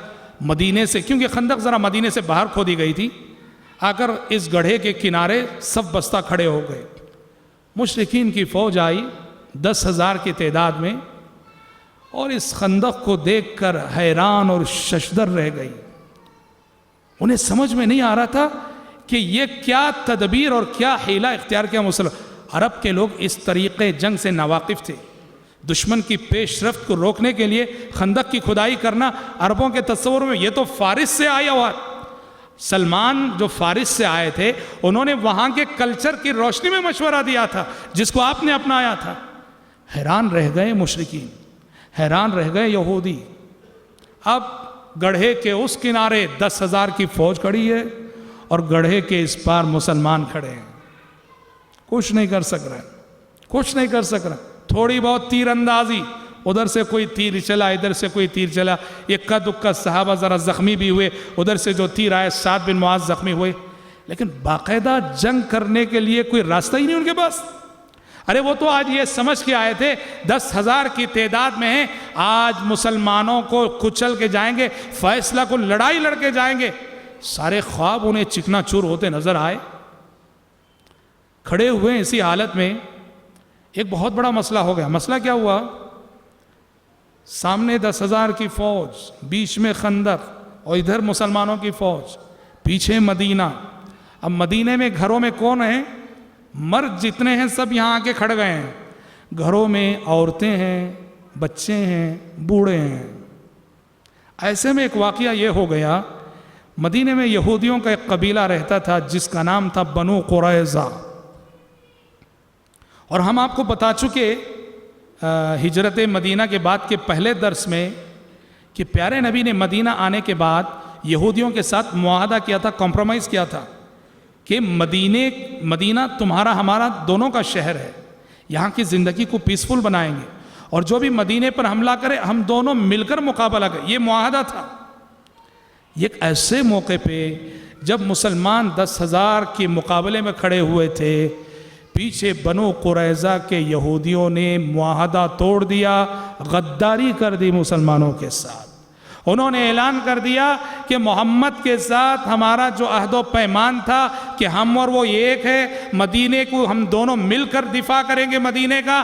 مدینے سے، کیونکہ خندق ذرا مدینے سے باہر کھودی گئی تھی، آ کر اس گڑھے کے کنارے سب بستہ کھڑے ہو گئے۔ مشرکین کی فوج آئی 10,000 کی تعداد میں، اور اس خندق کو دیکھ کر حیران اور ششدر رہ گئی۔ انہیں سمجھ میں نہیں آ رہا تھا کہ یہ کیا تدبیر اور کیا حیلہ اختیار کیا مسلمان۔ عرب کے لوگ اس طریقے جنگ سے ناواقف تھے، دشمن کی پیش رفت کو روکنے کے لیے خندق کی کھدائی کرنا عربوں کے تصور میں یہ تو فارس سے آیا ہوا۔ سلمان جو فارس سے آئے تھے، انہوں نے وہاں کے کلچر کی روشنی میں مشورہ دیا تھا جس کو آپ نے اپنایا تھا۔ حیران رہ گئے مشرکین، حیران رہ گئے یہودی۔ اب گڑھے کے اس کنارے 10,000 کی فوج کھڑی ہے اور گڑھے کے اس پار مسلمان کھڑے ہیں، کچھ نہیں کر سک رہے، کچھ نہیں کر سک رہے۔ تھوڑی بہت تیر اندازی، ادھر سے کوئی تیر چلا، ادھر سے کوئی تیر چلا، اکا دکا صحابہ ذرا زخمی بھی ہوئے، ادھر سے جو تیر آئے سعد بن معاذ زخمی ہوئے، لیکن باقاعدہ جنگ کرنے کے لیے کوئی راستہ ہی نہیں ان کے پاس۔ ارے وہ تو آج یہ سمجھ کے آئے تھے 10,000 کی تعداد میں ہیں، آج مسلمانوں کو کچل کے جائیں گے، فیصلہ کو لڑائی لڑ کے جائیں گے۔ سارے خواب انہیں چکنا چور ہوتے نظر آئے۔ کھڑے ہوئے اسی حالت میں ایک بہت بڑا مسئلہ ہو گیا. مسئلہ کیا ہوا؟ سامنے 10,000 کی فوج، بیچ میں خندق، اور ادھر مسلمانوں کی فوج، پیچھے مدینہ. اب مدینے میں گھروں میں کون ہیں؟ مرد جتنے ہیں سب یہاں آ کے کھڑ گئے ہیں. گھروں میں عورتیں ہیں، بچے ہیں، بوڑھے ہیں. ایسے میں ایک واقعہ یہ ہو گیا، مدینے میں یہودیوں کا ایک قبیلہ رہتا تھا جس کا نام تھا بنو قریظہ. اور ہم آپ کو بتا چکے ہجرت مدینہ کے بعد کے پہلے درس میں کہ پیارے نبی نے مدینہ آنے کے بعد یہودیوں کے ساتھ معاہدہ کیا تھا، کمپرومائز کیا تھا کہ مدینہ تمہارا ہمارا دونوں کا شہر ہے، یہاں کی زندگی کو پیسفل بنائیں گے، اور جو بھی مدینے پر حملہ کرے ہم دونوں مل کر مقابلہ کریں. یہ معاہدہ تھا. ایک ایسے موقع پہ جب مسلمان 10,000 کے مقابلے میں کھڑے ہوئے تھے، پیچھے بنو قریظہ کے یہودیوں نے معاہدہ توڑ دیا، غداری کر دی مسلمانوں کے ساتھ. انہوں نے اعلان کر دیا کہ محمد کے ساتھ ہمارا جو عہد و پیمان تھا کہ ہم اور وہ ایک ہے، مدینے کو ہم دونوں مل کر دفاع کریں گے مدینے کا،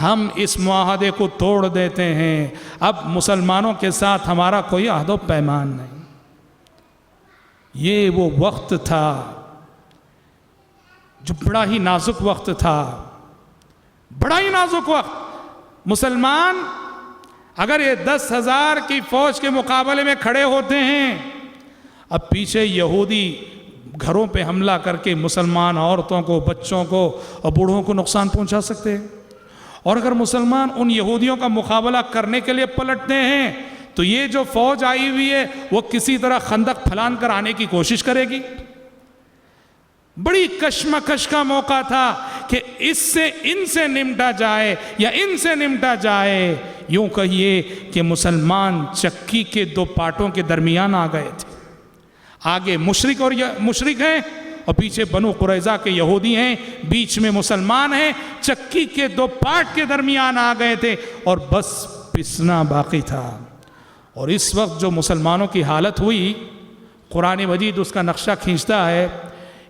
ہم اس معاہدے کو توڑ دیتے ہیں. اب مسلمانوں کے ساتھ ہمارا کوئی عہد و پیمان نہیں. یہ وہ وقت تھا جو بڑا ہی نازک وقت تھا، بڑا ہی نازک وقت. مسلمان اگر یہ 10,000 کی فوج کے مقابلے میں کھڑے ہوتے ہیں، اب پیچھے یہودی گھروں پہ حملہ کر کے مسلمان عورتوں کو، بچوں کو اور بوڑھوں کو نقصان پہنچا سکتے ہیں. اور اگر مسلمان ان یہودیوں کا مقابلہ کرنے کے لیے پلٹتے ہیں تو یہ جو فوج آئی ہوئی ہے وہ کسی طرح خندق پھلان کر آنے کی کوشش کرے گی. بڑی کشمکش کا موقع تھا کہ ان سے نمٹا جائے یا ان سے نمٹا جائے. یوں کہیے کہ مسلمان چکی کے 2 پارٹوں کے درمیان آ گئے تھے. آگے مشرک ہیں اور پیچھے بنو قریظہ کے یہودی ہیں، بیچ میں مسلمان ہیں. چکی کے 2 پارٹ کے درمیان آ گئے تھے اور بس پسنا باقی تھا. اور اس وقت جو مسلمانوں کی حالت ہوئی، قرآن مجید اس کا نقشہ کھینچتا ہے.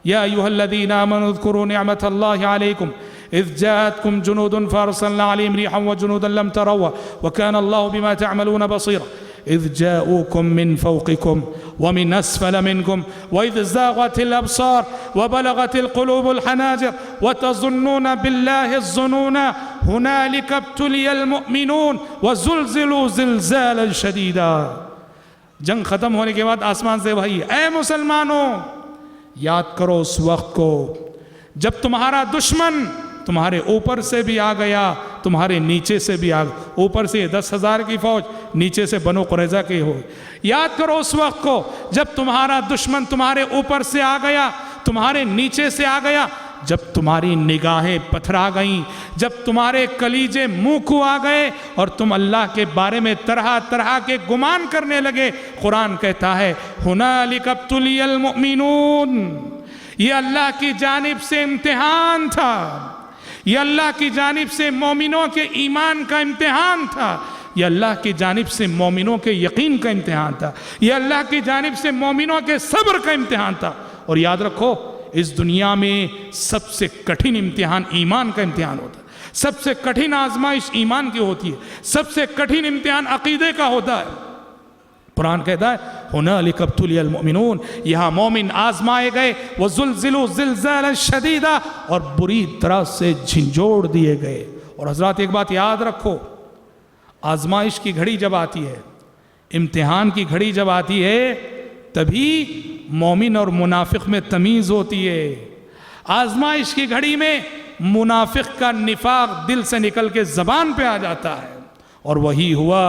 یا ایھا الذین آمنوا اذکروا نعمت اللہ علیکم اذ جاءتکم جنود فارسلنا علیہم ریحا وجنودا لم تروها وکان اللہ بما تعملون بصیرا اذ جاءوکم من فوقکم ومن اسفل منکم واذ زاغت الابصار وبلغت القلوب الحناجر وتظنون باللہ الظنون هنالک ابتلی المؤمنون وزلزلوا زلزالا شدیدا. جنگ ختم ہونے کے بعد آسمان سے وحی، اے مسلمانوں یاد کرو اس وقت کو جب تمہارا دشمن تمہارے اوپر سے بھی آ گیا، تمہارے نیچے سے بھی آ گیا. اوپر سے 10,000 کی فوج، نیچے سے بنو قریظہ کی ہو. یاد کرو اس وقت کو جب تمہارا دشمن تمہارے اوپر سے آ گیا، تمہارے نیچے سے آ گیا، جب تمہاری نگاہیں پتھرا گئیں، جب تمہارے کلیجے منہ کو آ گئے اور تم اللہ کے بارے میں طرح طرح کے گمان کرنے لگے. قرآن کہتا ہے ہنالک ابتلی المؤمنون. یہ اللہ کی جانب سے امتحان تھا، یہ اللہ کی جانب سے مومنوں کے ایمان کا امتحان تھا، یہ اللہ کی جانب سے مومنوں کے یقین کا امتحان تھا، یہ اللہ کی جانب سے مومنوں کے صبر کا امتحان تھا. اور یاد رکھو اس دنیا میں سب سے کٹھن امتحان ایمان کا امتحان ہوتا ہے، سب سے کٹھن آزمائش ایمان کی ہوتی ہے، سب سے کٹھن امتحان عقیدے کا ہوتا ہے. قرآن کہتا ہے ہنالک ابتلی المؤمنون، یہاں مومن آزمائے گئے، وزلزلوا زلزالا شدیدا، اور بری طرح سے جھنجھوڑ دیے گئے. اور حضرات ایک بات یاد رکھو، آزمائش کی گھڑی جب آتی ہے، امتحان کی گھڑی جب آتی ہے، تبھی مومن اور منافق میں تمیز ہوتی ہے. آزمائش کی گھڑی میں منافق کا نفاق دل سے نکل کے زبان پہ آ جاتا ہے. اور وہی ہوا،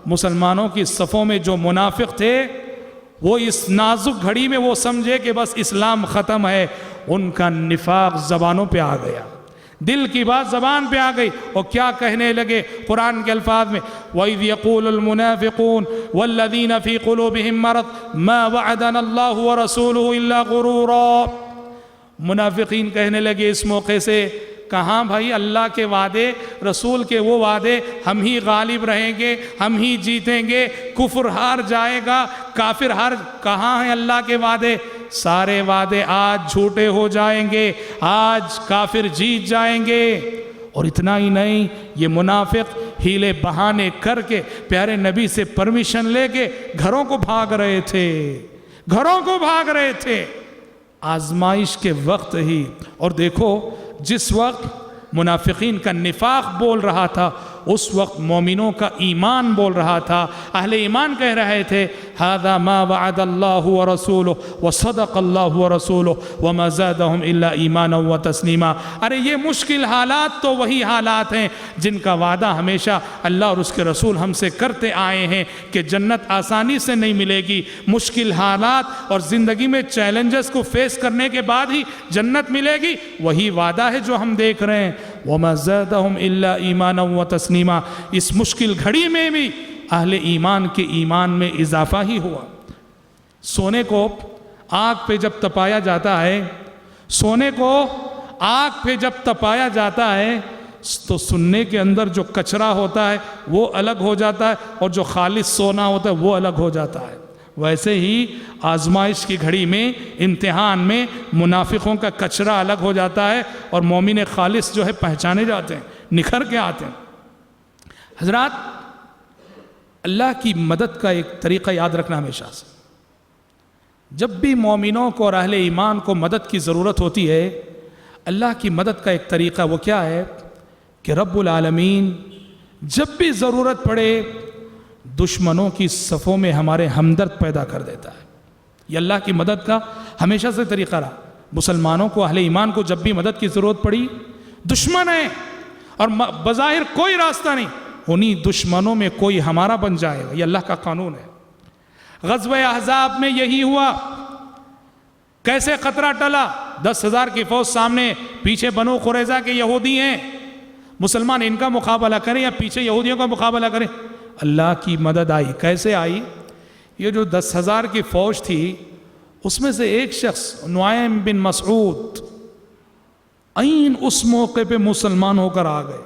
مسلمانوں کی صفوں میں جو منافق تھے وہ اس نازک گھڑی میں وہ سمجھے کہ بس اسلام ختم ہے، ان کا نفاق زبانوں پہ آ گیا، دل کی بات زبان پہ آ گئی. اور کیا کہنے لگے قرآن کے الفاظ میں وَإِذْ يَقُولُ الْمُنَافِقُونَ وَالَّذِينَ فِي قُلُوبِهِم مَّرَضٌ مَّا وَعَدَنَا اللَّهُ وَرَسُولُهُ إِلَّا غُرُورًا. منافقین کہنے لگے اس موقع سے، کہاں بھائی اللہ کے وعدے، رسول کے وہ وعدے، ہم ہی غالب رہیں گے، ہم ہی جیتیں گے، کفر ہار جائے گا، کافر ہار، کہاں ہیں اللہ کے وعدے؟ سارے وعدے آج جھوٹے ہو جائیں گے، آج کافر جیت جائیں گے. اور اتنا ہی نہیں، یہ منافق ہیلے بہانے کر کے پیارے نبی سے پرمیشن لے کے گھروں کو بھاگ رہے تھے آزمائش کے وقت ہی۔ اور دیکھو جس وقت منافقین کا نفاق بول رہا تھا اس وقت مومنوں کا ایمان بول رہا تھا، اہل ایمان کہہ رہے تھے هذا ما وعد اللہ ورسولہ وصدق اللہ ورسولہ وما زادهم الا ایمانا وتسلیما۔ ارے یہ مشکل حالات تو وہی حالات ہیں جن کا وعدہ ہمیشہ اللہ اور اس کے رسول ہم سے کرتے آئے ہیں کہ جنت آسانی سے نہیں ملے گی، مشکل حالات اور زندگی میں چیلنجز کو فیس کرنے کے بعد ہی جنت ملے گی، وہی وعدہ ہے جو ہم دیکھ رہے ہیں۔ وما زادهم الا ایمانا وتسلیما۔ اس مشکل گھڑی میں بھی اہل ایمان کے ایمان میں اضافہ ہی ہوا۔ سونے کو آگ پہ جب تپایا جاتا ہے تو سننے کے اندر جو کچرا ہوتا ہے وہ الگ ہو جاتا ہے اور جو خالص سونا ہوتا ہے وہ الگ ہو جاتا ہے۔ ویسے ہی آزمائش کی گھڑی میں، امتحان میں منافقوں کا کچرا الگ ہو جاتا ہے اور مومن خالص جو ہے پہچانے جاتے ہیں، نکھر کے آتے ہیں۔ حضرات، اللہ کی مدد کا ایک طریقہ یاد رکھنا ہمیشہ سے، جب بھی مومنوں کو اور اہل ایمان کو مدد کی ضرورت ہوتی ہے، اللہ کی مدد کا ایک طریقہ وہ کیا ہے کہ رب العالمین جب بھی ضرورت پڑے دشمنوں کی صفوں میں ہمارے ہمدرد پیدا کر دیتا ہے۔ یہ اللہ کی مدد کا ہمیشہ سے طریقہ رہا۔ مسلمانوں کو، اہل ایمان کو جب بھی مدد کی ضرورت پڑی، دشمن ہے اور بظاہر کوئی راستہ نہیں، انہی دشمنوں میں کوئی ہمارا بن جائے گا، یہ اللہ کا قانون ہے۔ غزوہ احزاب میں یہی ہوا۔ کیسے خطرہ ٹلا؟ 10,000 کی فوج سامنے، پیچھے بنو قریظہ کے یہودی ہیں، مسلمان ان کا مقابلہ کریں یا پیچھے یہودیوں کا مقابلہ کریں؟ اللہ کی مدد آئی۔ کیسے آئی؟ یہ جو 10,000 کی فوج تھی اس میں سے ایک شخص نعیم بن مسعود عین اس موقع پہ مسلمان ہو کر آ گئے۔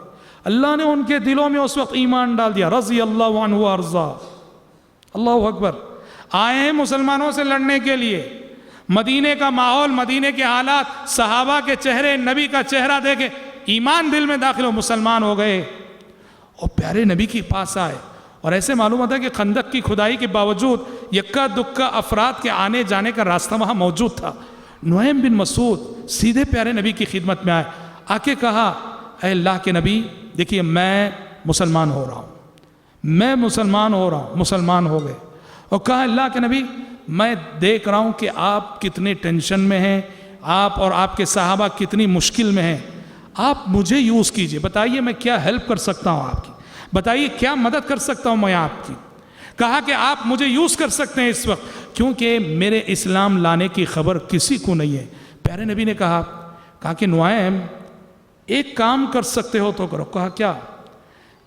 اللہ نے ان کے دلوں میں اس وقت ایمان ڈال دیا، رضی اللہ عنہ وارضا۔ اللہ اکبر۔ آئے ہیں مسلمانوں سے لڑنے کے لیے۔ مدینے کا ماحول، مدینے کے حالات، صحابہ کے چہرے، نبی کا چہرہ دیکھے ایمان دل میں داخل ہو، مسلمان ہو گئے اور پیارے نبی کے پاس آئے۔ اور ایسے معلوم ہوتا ہے کہ خندق کی کھدائی کے باوجود یکا دکا افراد کے آنے جانے کا راستہ وہاں موجود تھا۔ نعیم بن مسعود سیدھے پیارے نبی کی خدمت میں آئے، آ کے کہا اے اللہ کے نبی دیکھیے میں مسلمان ہو رہا ہوں، مسلمان ہو گئے۔ اور کہا اللہ کے نبی میں دیکھ رہا ہوں کہ آپ کتنے ٹینشن میں ہیں، آپ اور آپ کے صحابہ کتنی مشکل میں ہیں، آپ مجھے یوز کیجئے، بتائیے میں کیا ہیلپ کر سکتا ہوں آپ کی، بتائیے کیا مدد کر سکتا ہوں میں آپ کی۔ کہا کہ آپ مجھے یوز کر سکتے ہیں اس وقت، کیونکہ میرے اسلام لانے کی خبر کسی کو نہیں ہے۔ پیارے نبی نے کہا کہ نعیم ایک کام کر سکتے ہو تو کرو۔ کہا کیا؟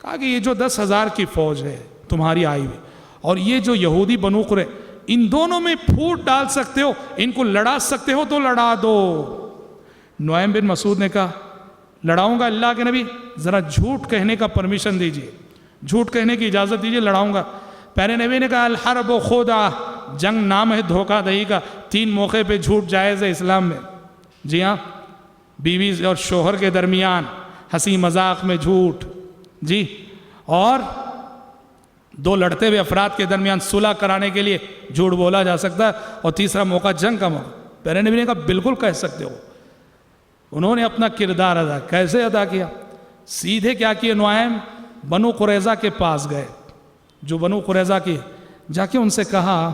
کہا کہ یہ جو 10,000 کی فوج ہے تمہاری آئی ہوئی اور یہ جو یہودی بنو قریظہ، ان دونوں میں پھوٹ ڈال سکتے ہو، ان کو لڑا سکتے ہو تو لڑا دو۔ نعیم بن مسعود نے کہا لڑاؤں گا اللہ کے نبی، ذرا جھوٹ کہنے کا پرمیشن دیجئے، جھوٹ کہنے کی اجازت دیجئے، لڑاؤں گا۔ پیارے نبی نے کہا الحرب خدعہ، جنگ نام ہے دھوکہ دہی کا، 3 موقع پہ جھوٹ جائز ہے اسلام میں۔ جی ہاں، بیوی اور شوہر کے درمیان ہنسی مذاق میں جھوٹ، جی، اور 2 لڑتے ہوئے افراد کے درمیان صلح کرانے کے لیے جھوٹ بولا جا سکتا ہے، اور تیسرا موقع جنگ کا موقع۔ پیارے نبی نے کہا بالکل کہہ سکتے ہو۔ انہوں نے اپنا کردار ادا کیسے ادا کیا؟ سیدھے کیا کیے؟ نعیم بنو قریظہ کے پاس گئے، جو بنو قریظہ کی، جا کے ان سے کہا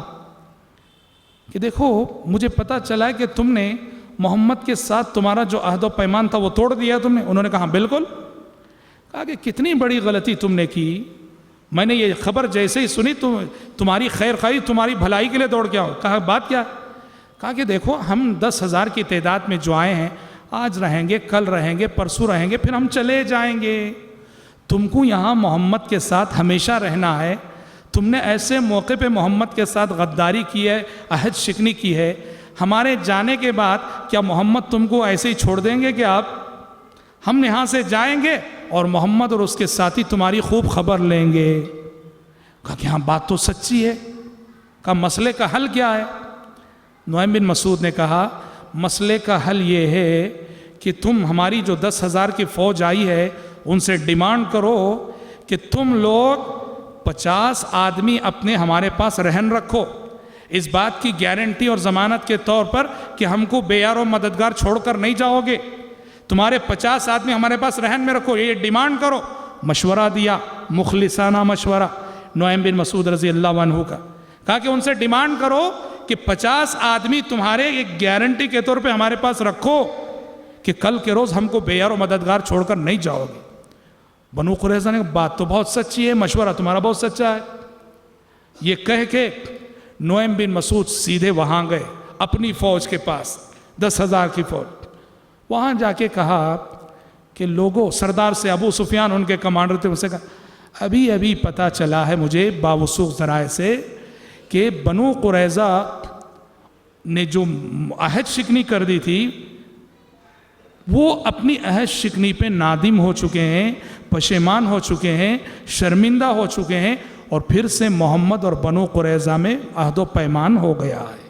کہ دیکھو مجھے پتہ چلا ہے کہ تم نے محمد کے ساتھ تمہارا جو عہد و پیمان تھا وہ توڑ دیا تم نے۔ انہوں نے کہا بالکل۔ کہا کہ کتنی بڑی غلطی تم نے کی، میں نے یہ خبر جیسے ہی سنی تمہاری خیر خواہی، تمہاری بھلائی کے لیے دوڑ کے آؤ۔ کہا بات کیا؟ کہا کہ دیکھو ہم 10,000 کی تعداد میں جو آئے ہیں، آج رہیں گے، کل رہیں گے، پرسوں رہیں گے، پھر ہم چلے جائیں گے۔ تم کو یہاں محمد کے ساتھ ہمیشہ رہنا ہے۔ تم نے ایسے موقع پہ محمد کے ساتھ غداری کی ہے، عہد شکنی کی ہے، ہمارے جانے کے بعد کیا محمد تم کو ایسے ہی چھوڑ دیں گے کہ ہم یہاں سے جائیں گے اور محمد اور اس کے ساتھی تمہاری خوب خبر لیں گے؟ کہا کہ ہاں بات تو سچی ہے۔ کہا مسئلے کا حل کیا ہے؟ نعیم بن مسعود نے کہا مسئلے کا حل یہ ہے کہ تم ہماری جو 10,000 کی فوج آئی ہے ان سے ڈیمانڈ کرو کہ تم لوگ 50 آدمی اپنے ہمارے پاس رہن رکھو، اس بات کی گارنٹی اور ضمانت کے طور پر کہ ہم کو بے یار و مددگار چھوڑ کر نہیں جاؤ گے، تمہارے 50 آدمی ہمارے پاس رہن میں رکھو، یہ ڈیمانڈ کرو۔ مشورہ دیا، مخلصانہ مشورہ نعیم بن مسعود رضی اللہ عنہ کا، کہا کہ ان سے ڈیمانڈ کرو کہ 50 آدمی تمہارے ایک گارنٹی کے طور پہ ہمارے پاس رکھو کہ کل کے روز ہم کو بے یار و مددگار چھوڑ کر نہیں جاؤ گے۔ بنو قریظہ نے بات تو بہت سچی ہے، مشورہ تمہارا بہت سچا ہے، یہ کہہ کے نعیم بن مسعود سیدھے وہاں گئے اپنی فوج کے پاس، 10,000 کی فوج، وہاں جا کے کہا کہ لوگوں، سردار سے، ابو سفیان ان کے کمانڈر تھے، ان سے کہا ابھی پتہ چلا ہے مجھے باوثوق ذرائع سے کہ بنو قریظہ نے جو عہد شکنی کر دی تھی وہ اپنی عہد شکنی پہ نادم ہو چکے ہیں، پشیمان ہو چکے ہیں، شرمندہ ہو چکے ہیں، اور پھر سے محمد اور بنو قریظہ میں عہد و پیمان ہو گیا ہے۔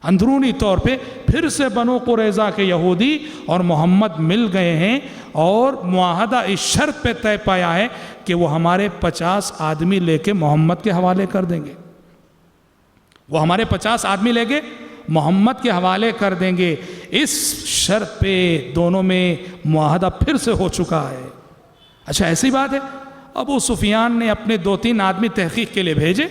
اندرونی طور پہ پھر سے بنو قریظہ کے یہودی اور محمد مل گئے ہیں اور معاہدہ اس شرط پہ طے پایا ہے کہ وہ ہمارے 50 آدمی لے کے محمد کے حوالے کر دیں گے، وہ ہمارے 50 آدمی لے کے محمد کے حوالے کر دیں گے۔ اس شرط پہ دونوں میں معاہدہ پھر سے ہو چکا ہے۔ اچھا ایسی بات ہے، ابو سفیان نے اپنے 2-3 آدمی تحقیق کے لیے بھیجے،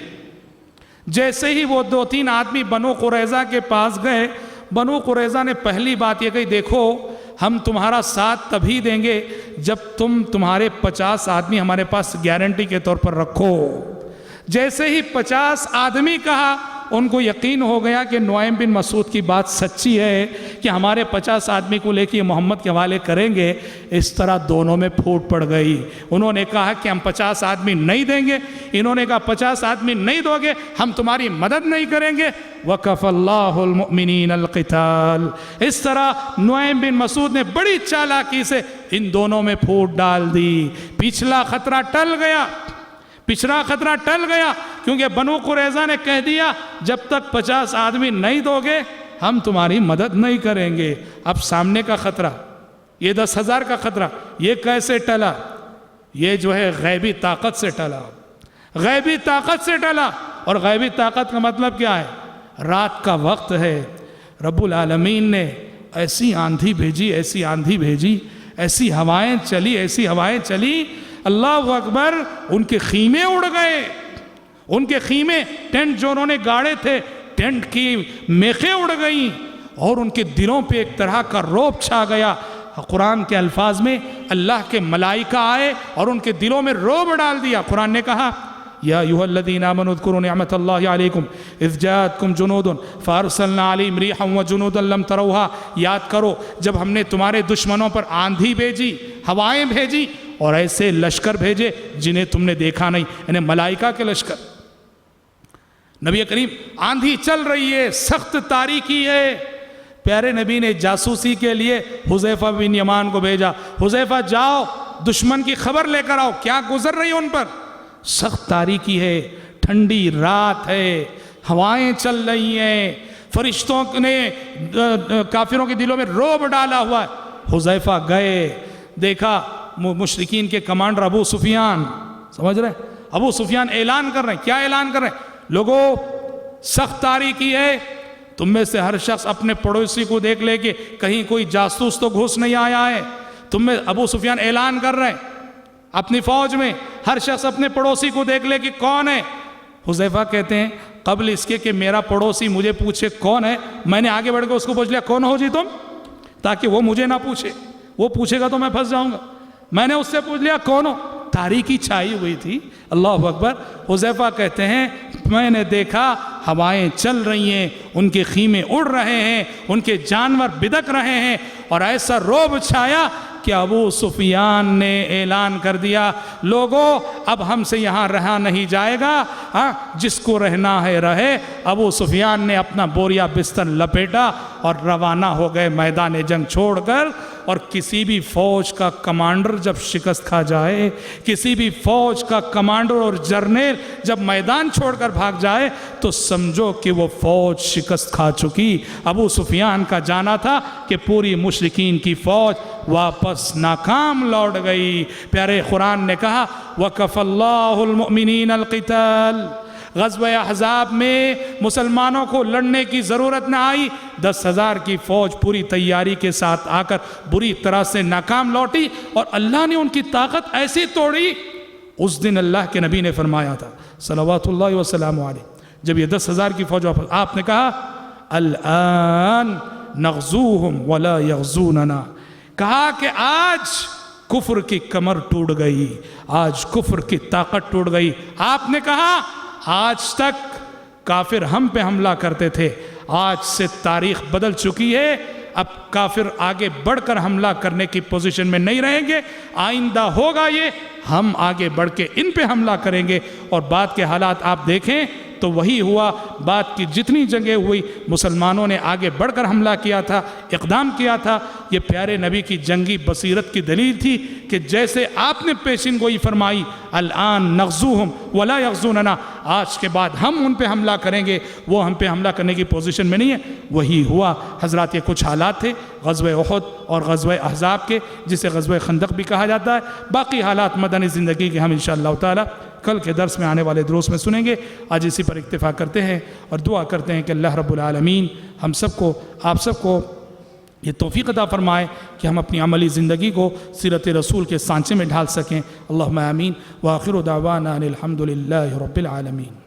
جیسے ہی وہ 2-3 آدمی بنو قریظہ کے پاس گئے، بنو قریظہ نے پہلی بات یہ کہی، دیکھو ہم تمہارا ساتھ تبھی دیں گے جب تمہارے 50 آدمی ہمارے پاس گارنٹی کے طور پر رکھو۔ جیسے ہی 50 آدمی کہا، ان کو یقین ہو گیا کہ نعیم بن مسعود کی بات سچی ہے کہ ہمارے 50 آدمی کو لے کے یہ محمد کے حوالے کریں گے۔ اس طرح دونوں میں پھوٹ پڑ گئی، انہوں نے کہا کہ ہم 50 آدمی نہیں دیں گے، انہوں نے کہا 50 آدمی نہیں دو گے ہم تمہاری مدد نہیں کریں گے۔ وَكَفَى اللَّهُ الْمُؤْمِنِينَ الْقِتَالَ۔ اس طرح نعیم بن مسعود نے بڑی چالاکی سے ان دونوں میں پھوٹ ڈال دی، پچھلا خطرہ ٹل گیا، پچھلا خطرہ ٹل گیا، کیونکہ بنو قریظہ نے کہہ دیا جب تک 50 آدمی نہیں دو گے ہم تمہاری مدد نہیں کریں گے۔ اب سامنے کا خطرہ، یہ 10,000 کا خطرہ، یہ کیسے ٹلا؟ یہ جو ہے غیبی طاقت سے ٹلا، غیبی طاقت سے ٹلا۔ اور غیبی طاقت کا مطلب کیا ہے؟ رات کا وقت ہے، رب العالمین نے ایسی آندھی بھیجی، ایسی آندھی بھیجی، ایسی ہوائیں چلی، ایسی ہوائیں چلی، اللہ اکبر، ان کے خیمے اڑ گئے، ان کے خیمے، ٹینٹ جو انہوں نے گاڑے تھے، ٹینٹ کی میخیں اڑ گئیں، اور ان کے دلوں پہ ایک طرح کا رعب چھا گیا۔ قرآن کے الفاظ میں اللہ کے ملائکہ آئے اور ان کے دلوں میں رعب ڈال دیا۔ قرآن نے کہا یا ایھا الذین آمنوا اذکروا نعمت اللہ علیکم اذ جاءتکم جنود فارسلنا علیہم ریحا وجنودا لم تروها۔ یاد کرو جب ہم نے تمہارے دشمنوں پر آندھی بھیجی، ہوائیں بھیجی، اور ایسے لشکر بھیجے جنہیں تم نے دیکھا نہیں، یعنی ملائکہ کے لشکر۔ نبی کریم، آندھی چل رہی ہے، سخت تاریکی ہے، پیارے نبی نے جاسوسی کے لیے حذیفہ بن یمان کو بھیجا، حذیفہ جاؤ دشمن کی خبر لے کر آؤ، کیا گزر رہی ان پر۔ سخت تاریکی ہے، ٹھنڈی رات ہے، ہوائیں چل رہی ہیں، فرشتوں نے کافروں کے دلوں میں رعب ڈالا ہوا ہے۔ حذیفہ گئے، دیکھا مشرکین کے کمانڈر ابو سفیان، سمجھ رہے ہیں، ابو سفیان اعلان کر رہے ہیں، کیا اعلان کر رہے ہیں؟ لوگوں سخت تاریکی ہے، تم میں سے ہر شخص اپنے پڑوسی کو دیکھ لے کہ کہیں کوئی جاسوس تو گھس نہیں آیا ہے۔ تم میں ابو سفیان اعلان کر رہے ہیں اپنی فوج میں، ہر شخص اپنے پڑوسی کو دیکھ لے کہ کون ہے۔ حذیفہ کہتے ہیں قبل اس کے کہ میرا پڑوسی مجھے پوچھے کون ہے، میں نے آگے بڑھ کے اس کو پوچھ لیا کون ہو جی تم، تاکہ وہ مجھے نہ پوچھے، وہ پوچھے گا تو میں پھنس جاؤں گا۔ میں نے اس سے پوچھ لیا کون ہو، تاریکی چھائی ہوئی تھی۔ اللہ اکبر۔ حذیفہ کہتے ہیں میں نے دیکھا ہوائیں چل رہی ہیں، ان کے خیمے اڑ رہے ہیں، ان کے جانور بدک رہے ہیں، اور ایسا رعب چھایا کہ ابو سفیان نے اعلان کر دیا لوگوں اب ہم سے یہاں رہا نہیں جائے گا، جس کو رہنا ہے رہے۔ ابو سفیان نے اپنا بوریا بستر لپیٹا اور روانہ ہو گئے میدان جنگ چھوڑ کر۔ اور کسی بھی فوج کا کمانڈر جب شکست کھا جائے، کسی بھی فوج کا کمانڈر اور جرنیل جب میدان چھوڑ کر بھاگ جائے تو سمجھو کہ وہ فوج شکست کھا چکی۔ ابو سفیان کا جانا تھا کہ پوری مشرکین کی فوج واپس ناکام لوٹ گئی۔ پیارے قرآن نے کہا وَكَفَ اللَّهُ الْمُؤْمِنِينَ الْقِتَالَ، غزوہ احزاب میں مسلمانوں کو لڑنے کی ضرورت نہ آئی، 10,000 کی فوج پوری تیاری کے ساتھ آ کر بری طرح سے ناکام لوٹی اور اللہ نے ان کی طاقت ایسی توڑی۔ اس دن اللہ کے نبی نے فرمایا تھا صلوات اللہ وسلام علیہ، جب یہ 10,000 کی فوج واپس، آپ نے کہا الآن نغزوہم ولا یغزوننا، کہا کہ آج کفر کی کمر ٹوٹ گئی، آج کفر کی طاقت ٹوٹ گئی۔ آپ نے کہا آج تک کافر ہم پہ حملہ کرتے تھے، آج سے تاریخ بدل چکی ہے، اب کافر آگے بڑھ کر حملہ کرنے کی پوزیشن میں نہیں رہیں گے، آئندہ ہوگا یہ ہم آگے بڑھ کے ان پہ حملہ کریں گے۔ اور بعد کے حالات آپ دیکھیں تو وہی ہوا، بعد کی جتنی جنگیں ہوئی مسلمانوں نے آگے بڑھ کر حملہ کیا تھا، اقدام کیا تھا۔ یہ پیارے نبی کی جنگی بصیرت کی دلیل تھی کہ جیسے آپ نے پیشین گوئی فرمائی الآن نغزوہم ولا یغزوننا، آج کے بعد ہم ان پہ حملہ کریں گے، وہ ہم پہ حملہ کرنے کی پوزیشن میں نہیں ہے، وہی ہوا۔ حضرات یہ کچھ حالات تھے غزوہ احد اور غزوہ احزاب کے، جسے غزوہ خندق بھی کہا جاتا ہے۔ باقی حالات مدنی زندگی کے ہم انشاءاللہ تعالی کل کے درس میں آنے والے دروس میں سنیں گے۔ آج اسی پر اکتفا کرتے ہیں اور دعا کرتے ہیں کہ اللہ رب العالمین ہم سب کو، آپ سب کو یہ توفیق عطا فرمائے کہ ہم اپنی عملی زندگی کو سیرت رسول کے سانچے میں ڈھال سکیں۔ اللہم آمین، وآخر دعوانا ان الحمد للہ رب العالمین۔